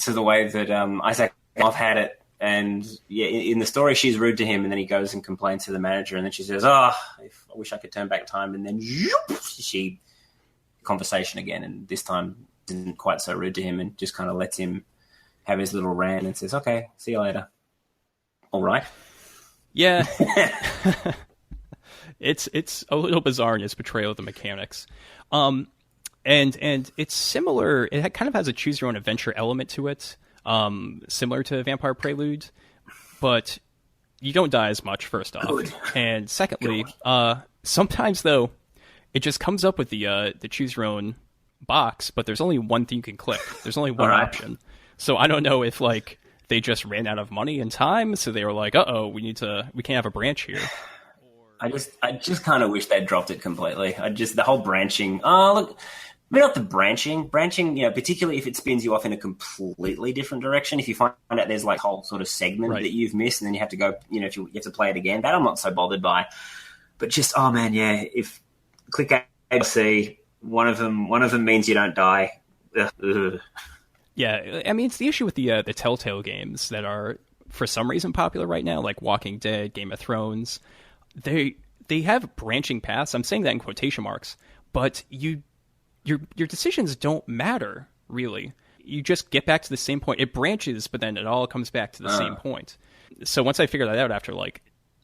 Isaac Asimov had it. And yeah, in the story, she's rude to him, and then he goes and complains to the manager, and then she says, I wish I could turn back time, and then she conversation again, and this time isn't quite so rude to him and just kind of lets him have his little rant and says, okay, see you later. All right. Yeah. It's a little bizarre in its portrayal of the mechanics. And it's similar, it kind of has a choose your own adventure element to it, similar to Vampire Prelude, but you don't die as much, first off. Good. And secondly, sometimes though, it just comes up with the choose your own box, but there's only one thing you can click. There's only one option. So I don't know if like they just ran out of money and time, so they were like, we can't have a branch here. I just kind of wish they'd dropped it completely. The whole branching. Oh, look, maybe not the branching, you know, particularly if it spins you off in a completely different direction. If you find out there's like a whole sort of segment that you've missed, and then you have to go, you know, if you have to play it again, that I'm not so bothered by. But just, oh man, yeah, if click A, C, one of them means you don't die. Ugh. Yeah, I mean, it's the issue with the Telltale games that are, for some reason, popular right now, like Walking Dead, Game of Thrones. They have branching paths. I'm saying that in quotation marks, but your decisions don't matter, really. You just get back to the same point. It branches, but then it all comes back to the same point. So once I figured that out after like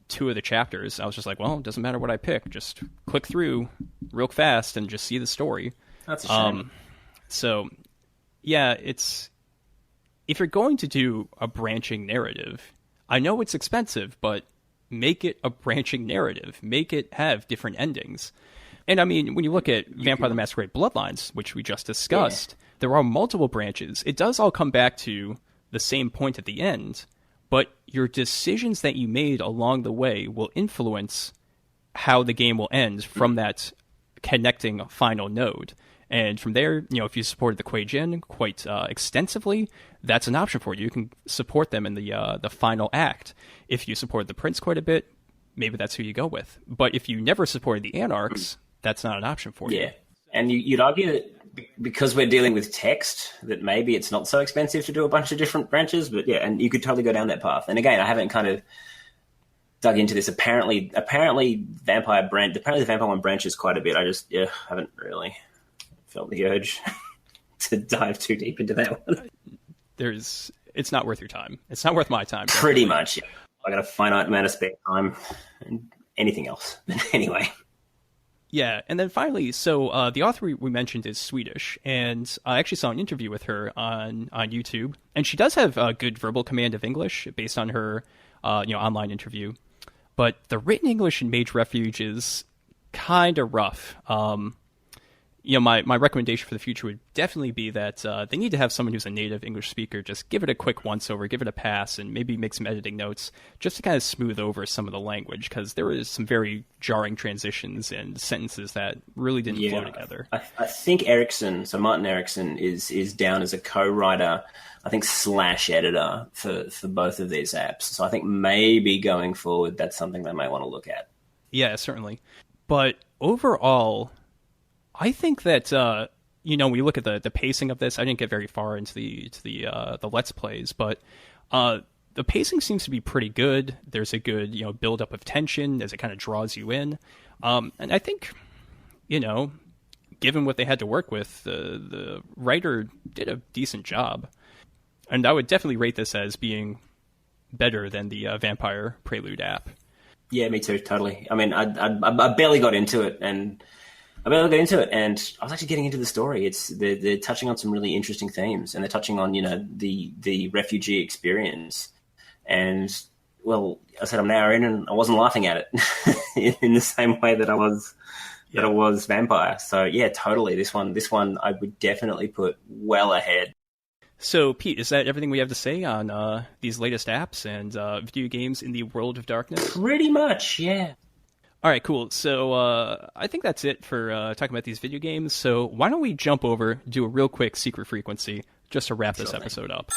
2 of the chapters, I was just like, well, it doesn't matter what I pick. Just click through real fast and just see the story. That's a shame. So, yeah, if you're going to do a branching narrative, I know it's expensive, but make it a branching narrative. Make it have different endings. And I mean, when you look at Vampire the Masquerade Bloodlines, which we just discussed, there are multiple branches. It does all come back to the same point at the end, but your decisions that you made along the way will influence how the game will end from that connecting final node. And from there, you know, if you supported the Kuei Jin quite extensively, that's an option for you. You can support them in the final act. If you supported the Prince quite a bit, maybe that's who you go with. But if you never supported the Anarchs, that's not an option for you. Yeah, and you'd argue that because we're dealing with text, that maybe it's not so expensive to do a bunch of different branches. But yeah, and you could totally go down that path. And again, I haven't kind of dug into this. Apparently the Vampire one branches quite a bit. I just haven't really felt the urge to dive too deep into that one. It's not worth your time. It's not worth my time. Pretty much. Yeah. I got a finite amount of spare time and anything else. But anyway. Yeah, and then finally, so the author we mentioned is Swedish, and I actually saw an interview with her on YouTube, and she does have a good verbal command of English based on her online interview, but the written English in Mage Refuge is kind of rough. my recommendation for the future would definitely be that they need to have someone who's a native English speaker just give it a quick once-over, give it a pass, and maybe make some editing notes just to kind of smooth over some of the language, because there was some very jarring transitions and sentences that really didn't flow together. I think Martin Erickson is down as a co-writer, I think / editor for both of these apps. So I think maybe going forward, that's something they may want to look at. Yeah, certainly. But overall, I think that when you look at the pacing of this, I didn't get very far into the Let's Plays, but the pacing seems to be pretty good. There's a good build up of tension as it kind of draws you in, and I think given what they had to work with, the writer did a decent job, and I would definitely rate this as being better than the Vampire Prelude app. Yeah, me too, totally. I mean, I barely got into it, and I was actually getting into the story. They're touching on some really interesting themes, and they're touching on the refugee experience. And well, I said I'm now in, and I wasn't laughing at it in the same way that I was Vampire. So yeah, totally. This one I would definitely put well ahead. So, Pete, is that everything we have to say on these latest apps and video games in the world of darkness? Pretty much, yeah. All right, cool. So I think that's it for talking about these video games. So why don't we jump over, do a real quick secret frequency, just to wrap this episode up.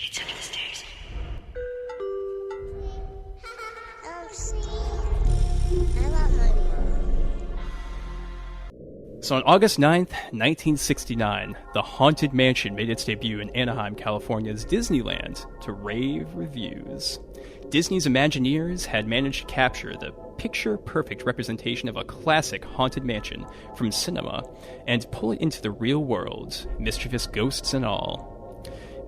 It's under the stairs. I love my mom. So on August 9th, 1969, the Haunted Mansion made its debut in Anaheim, California's Disneyland to rave reviews. Disney's Imagineers had managed to capture the picture-perfect representation of a classic haunted mansion from cinema and pull it into the real world, mischievous ghosts and all.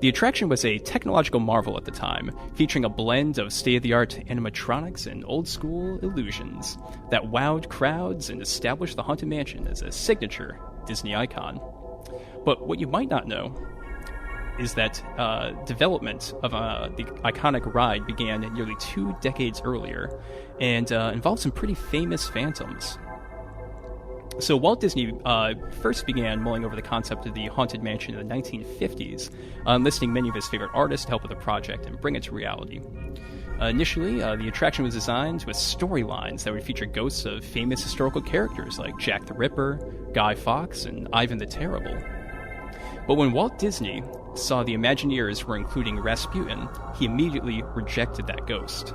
The attraction was a technological marvel at the time, featuring a blend of state-of-the-art animatronics and old-school illusions that wowed crowds and established the Haunted Mansion as a signature Disney icon. But what you might not know is that development of the iconic ride began nearly 2 decades earlier and involved some pretty famous phantoms. So Walt Disney first began mulling over the concept of the Haunted Mansion in the 1950s, enlisting many of his favorite artists to help with the project and bring it to reality. Initially, the attraction was designed with storylines that would feature ghosts of famous historical characters like Jack the Ripper, Guy Fawkes, and Ivan the Terrible. But when Walt Disney saw the Imagineers were including Rasputin, he immediately rejected that ghost.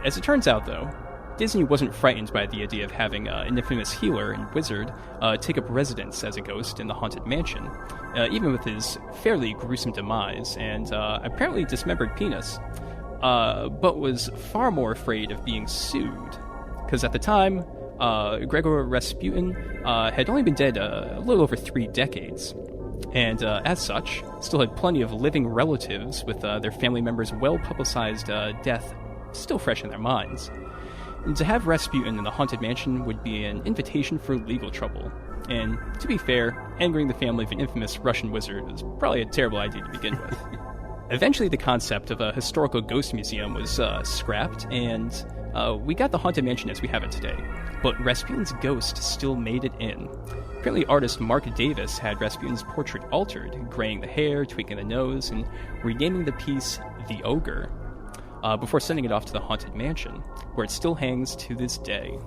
As it turns out, though, Disney wasn't frightened by the idea of having an infamous healer and wizard take up residence as a ghost in the Haunted Mansion, even with his fairly gruesome demise and apparently dismembered penis, but was far more afraid of being sued, because at the time, Gregor Rasputin had only been dead a little over 3 decades, and as such, still had plenty of living relatives with their family members' well-publicized death still fresh in their minds. And to have Rasputin in the Haunted Mansion would be an invitation for legal trouble. And to be fair, angering the family of an infamous Russian wizard was probably a terrible idea to begin with. Eventually, the concept of a historical ghost museum was scrapped, and we got the Haunted Mansion as we have it today. But Rasputin's ghost still made it in. Apparently, artist Mark Davis had Rasputin's portrait altered, graying the hair, tweaking the nose, and renaming the piece The Ogre, before sending it off to the Haunted Mansion, where it still hangs to this day.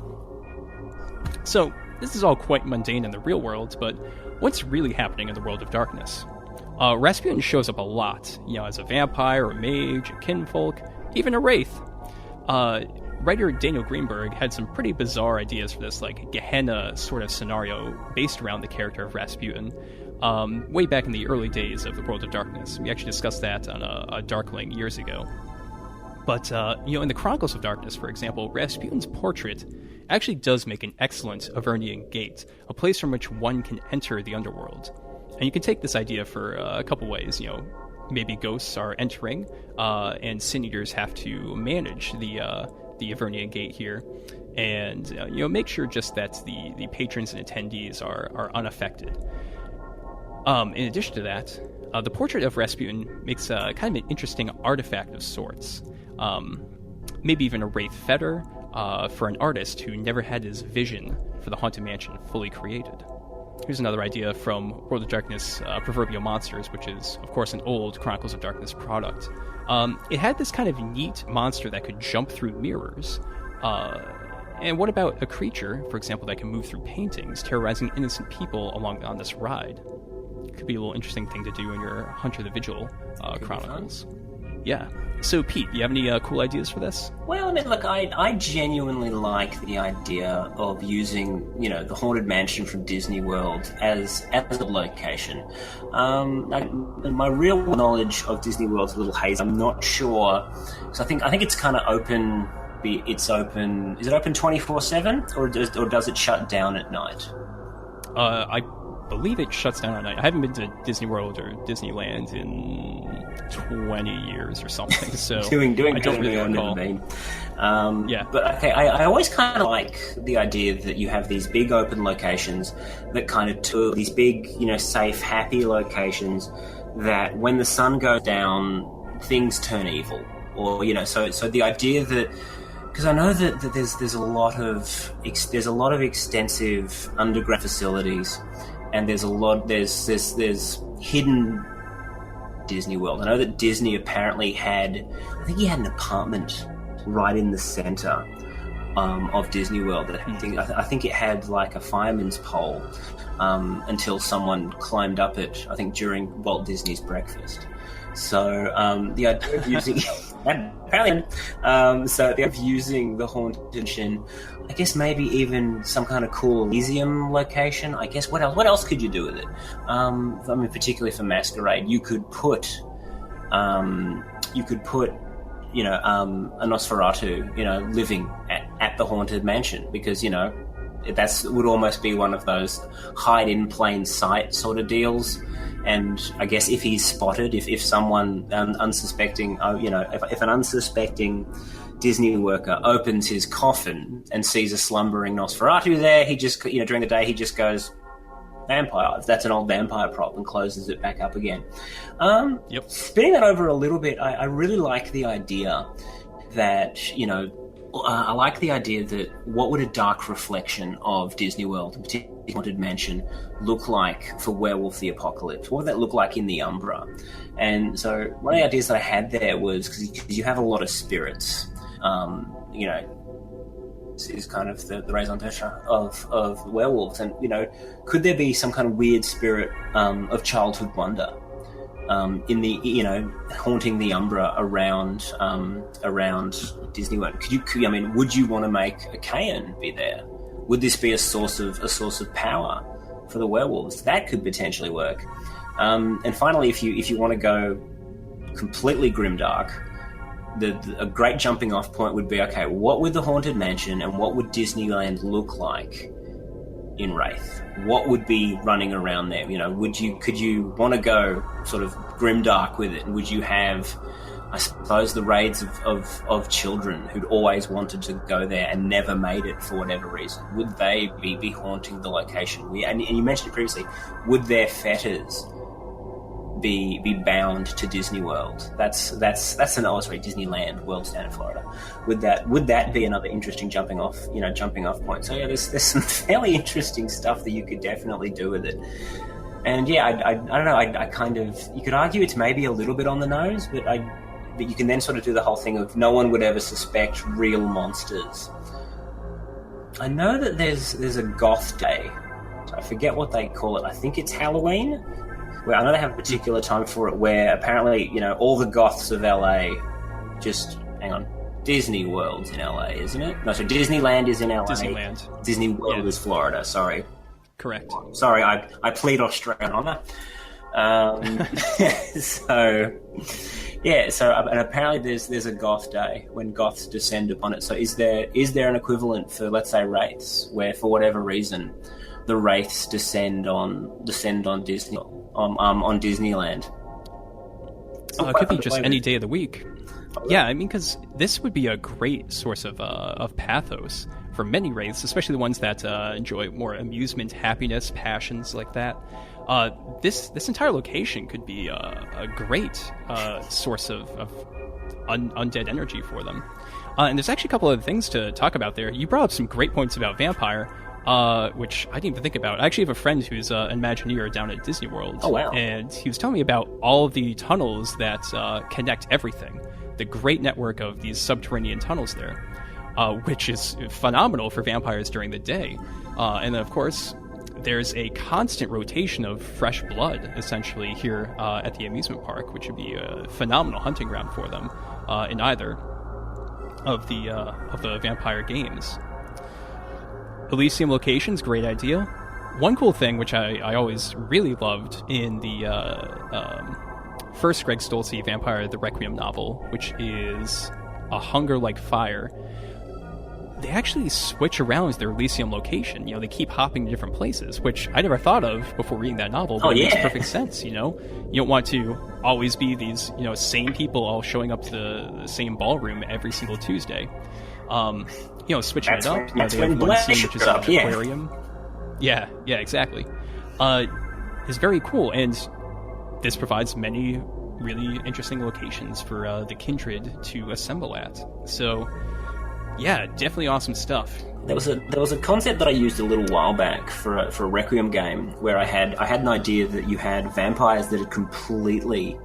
So, this is all quite mundane in the real world, but what's really happening in the world of darkness? Rasputin shows up a lot, as a vampire, a mage, a kinfolk, even a wraith. Writer Daniel Greenberg had some pretty bizarre ideas for this, like, Gehenna sort of scenario based around the character of Rasputin, way back in the early days of the world of darkness. We actually discussed that on a Darkling years ago. But, in the Chronicles of Darkness, for example, Rasputin's portrait actually does make an excellent Avernian gate, a place from which one can enter the underworld. And you can take this idea for a couple ways. Maybe ghosts are entering, and Sin Eaters have to manage the Avernian gate here, and make sure just that the patrons and attendees are unaffected. In addition to that, the portrait of Rasputin makes kind of an interesting artifact of sorts. Maybe even a wraith fetter, for an artist who never had his vision for the Haunted Mansion fully created. Here's another idea from World of Darkness Proverbial Monsters, which is, of course, an old Chronicles of Darkness product. It had this kind of neat monster that could jump through mirrors. And what about a creature, for example, that can move through paintings, terrorizing innocent people on this ride? Could be a little interesting thing to do in your Hunter the Vigil Chronicles. Yeah. So, Pete, do you have any cool ideas for this? Well, I mean, look, I genuinely like the idea of using, the Haunted Mansion from Disney World as a location. My real knowledge of Disney World's a little hazy. I'm not sure. So I think it's kind of open. It's open. Is it open 24/7, or does it shut down at night? I believe it shuts down at night. I haven't been to Disney World or Disneyland in 20 years or something, so doing I don't really recall. Yeah, but okay, I always kind of like the idea that you have these big open locations that kind of tour these big, safe, happy locations that when the sun goes down, things turn evil, or so the idea that. Because I know that there's a lot of extensive underground facilities, and there's hidden Disney World. I know that Disney apparently he had an apartment right in the center of Disney World. I think it had like a fireman's pole until someone climbed up it. I think during Walt Disney's breakfast. So the idea of using using the Haunted Mansion, I guess maybe even some kind of cool Elysium location. I guess what else could you do with it? I mean, particularly for Masquerade, you could put a Nosferatu, living at the Haunted Mansion, because that would almost be one of those hide in plain sight sort of deals. And I guess if he's spotted, if someone unsuspecting, if an unsuspecting Disney worker opens his coffin and sees a slumbering Nosferatu there, he just, during the day, he just goes, vampire. That's an old vampire prop, and closes it back up again. Yep. Spinning that over a little bit, I really like the idea that, I like the idea that what would a dark reflection of Disney World, particularly Haunted Mansion, look like for Werewolf the Apocalypse? What would that look like in the Umbra? And so one of the ideas that I had there was, because you have a lot of spirits, is kind of the raison d'etre of werewolves, and could there be some kind of weird spirit of childhood wonder in the haunting the Umbra around Disney World? Would you want to make a Kayan be there? Would this be a source of power for the werewolves? That could potentially work. And finally, if you want to go completely grimdark, a great jumping off point would be, okay, what would the Haunted Mansion and what would Disneyland look like in Wraith? What would be running around there? Could you want to go sort of grimdark with it? And would you have, I suppose, the raids of children who'd always wanted to go there and never made it for whatever reason? Would they be haunting the location? And you mentioned it previously, would their fetters be bound to Disney World? Disneyland, World's down in Florida. Would that be another interesting jumping off point? So yeah, there's some fairly interesting stuff that you could definitely do with it. And yeah, I don't know. I kind of, you could argue it's maybe a little bit on the nose, but you can then sort of do the whole thing of no one would ever suspect real monsters. I know that there's a goth day. I forget what they call it. I think it's Halloween. Where I know they have a particular time for it, where apparently, all the goths of LA Disney World's in LA, isn't it? No, so Disneyland is in LA. Disneyland. Disney World is Florida, sorry. Correct. Sorry, I plead Australian on that. And apparently there's a goth day when goths descend upon it. So is there an equivalent for, let's say, wraiths, where for whatever reason the wraiths descend on Disney on Disneyland? It could be just any day of the week. Yeah, because this would be a great source of pathos for many wraiths, especially the ones that enjoy more amusement, happiness, passions like that. This entire location could be a great source of undead energy for them. And there's actually a couple of things to talk about there. You brought up some great points about Vampire, which I didn't even think about. I actually have a friend who's an Imagineer down at Disney World. Oh, wow. And he was telling me about all of the tunnels that connect everything. The great network of these subterranean tunnels there, which is phenomenal for vampires during the day. And then, of course, there's a constant rotation of fresh blood, essentially, here at the amusement park, which would be a phenomenal hunting ground for them in either of the vampire games. Elysium locations, great idea. One cool thing, which I always really loved in the first Greg Stolze Vampire the Requiem novel, which is A Hunger Like Fire, they actually switch around their Elysium location. You know, they keep hopping to different places, which I never thought of before reading that novel, but it makes perfect sense, you know? You don't want to always be these, you know, same people all showing up to the same ballroom every single Tuesday. You know, switching it up. You know, they have one scene which is an aquarium. Yeah, exactly. Is very cool, and this provides many really interesting locations for the Kindred to assemble at. So, yeah, definitely awesome stuff. There was a concept that I used a little while back for a Requiem game where I had an idea that you had vampires that had completely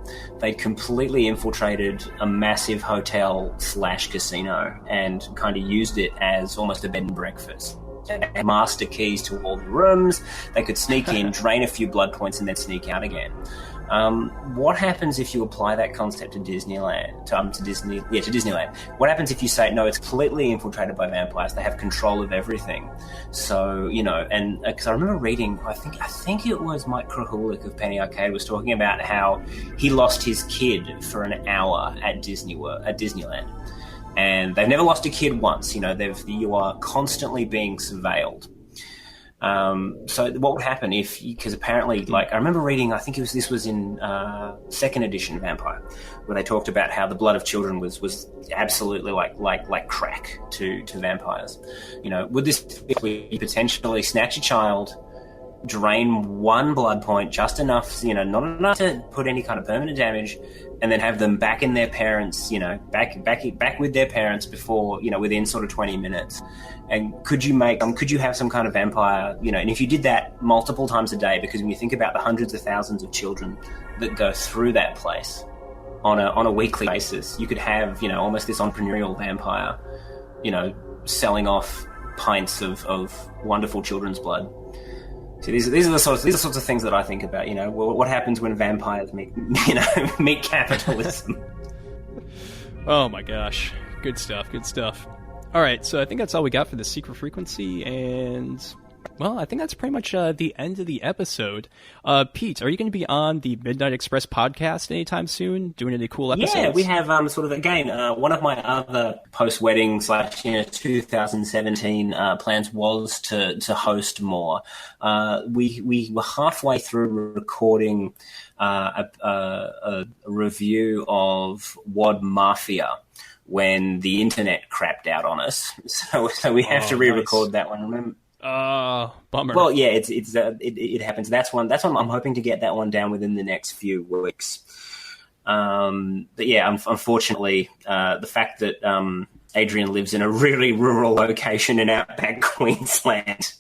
infiltrated a massive hotel / casino and kind of used it as almost a bed and breakfast. They had master keys to all the rooms. They could sneak in, drain a few blood points, and then sneak out again. What happens if you apply that concept to Disneyland? To Disneyland. What happens if you say, no, it's completely infiltrated by vampires. They have control of everything. So, you know, and because I remember reading, I think it was Mike Krahulik of Penny Arcade was talking about how he lost his kid for an hour at Disneyland. And they've never lost a kid once. You know, you are constantly being surveilled. So what would happen because apparently, like, I remember reading, I think this was in second edition Vampire, where they talked about how the blood of children was absolutely like crack to vampires. You know, would this be potentially snatch a child, drain one blood point, just enough, you know, not enough to put any kind of permanent damage, and then have them back in their parents, you know, back with their parents before, you know, within sort of 20 minutes. And could you have some kind of vampire, you know, and if you did that multiple times a day, because when you think about the hundreds of thousands of children that go through that place on a weekly basis, you could have, you know, almost this entrepreneurial vampire, you know, selling off pints of wonderful children's blood. So these are the sorts of things that I think about. You know, what happens when vampires meet capitalism? Oh my gosh, good stuff. All right, so I think that's all we got for the secret frequency, and well, I think that's pretty much the end of the episode. Pete, are you going to be on the Midnight Express podcast anytime soon, doing any cool episodes? Yeah, we have sort of, again, one of my other post-wedding / 2017 plans was to host more. We were halfway through recording a review of WAD Mafia when the internet crapped out on us, so we have to re-record that one. Remember? Bummer. Well, yeah, it happens. That's one I'm hoping to get that one down within the next few weeks. But yeah, unfortunately, the fact that Adrian lives in a really rural location in outback Queensland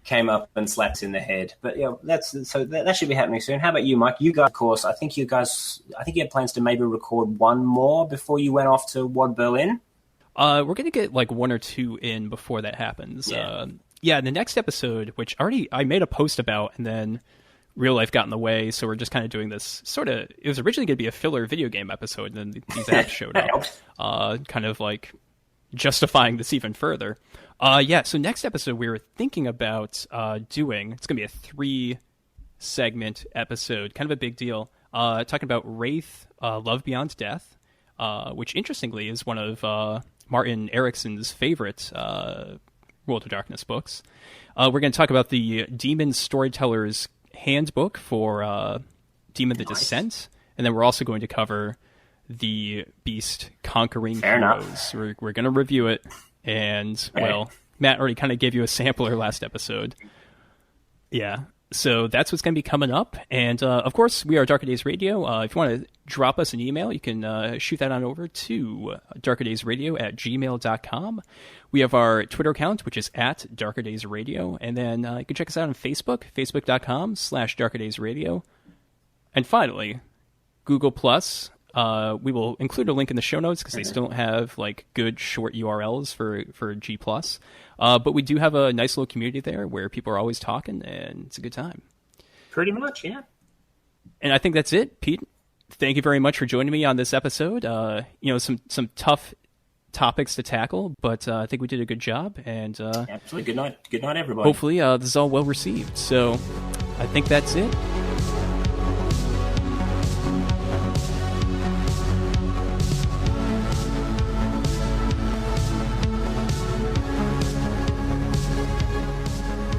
came up and slapped in the head. But yeah, that should be happening soon. How about you, Mike? You guys, of course, I think you had plans to maybe record one more before you went off to WAD Berlin. We're going to get like one or two in before that happens. Yeah. The next episode, which I made a post about, and then real life got in the way, so we're just kind of doing this sort of, it was originally going to be a filler video game episode, and then these apps showed up, kind of like justifying this even further. So next episode we were thinking about doing, it's going to be a 3-segment episode, kind of a big deal, talking about Wraith, Love Beyond Death, which interestingly is one of Martin Erickson's favorite World of Darkness books. We're going to talk about the Demon Storyteller's Handbook for Demon the Descent, and then we're also going to cover the Beast Conquering Heroes. We're going to review it, and well, Matt already kind of gave you a sampler last episode. Yeah. So that's what's going to be coming up. And, of course, we are Darker Days Radio. If you want to drop us an email, you can shoot that on over to darkerdaysradio@gmail.com. We have our Twitter account, which is at Darker Days Radio. And then you can check us out on Facebook, facebook.com/darkerdaysradio. And finally, Google+. We will include a link in the show notes because they still don't have like good short URLs for G+. But we do have a nice little community there where people are always talking, and it's a good time. Pretty much, yeah. And I think that's it, Pete. Thank you very much for joining me on this episode. Some tough topics to tackle, but I think we did a good job. And absolutely, good night, everybody. Hopefully, this is all well received. So, I think that's it.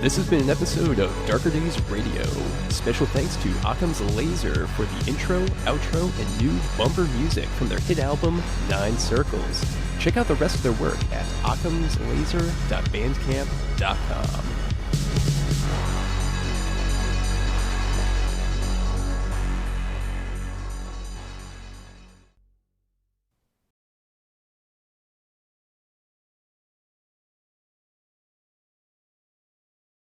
This has been an episode of Darker Days Radio. Special thanks to Occam's Laser for the intro, outro, and new bumper music from their hit album, 9 Circles. Check out the rest of their work at occamslaser.bandcamp.com.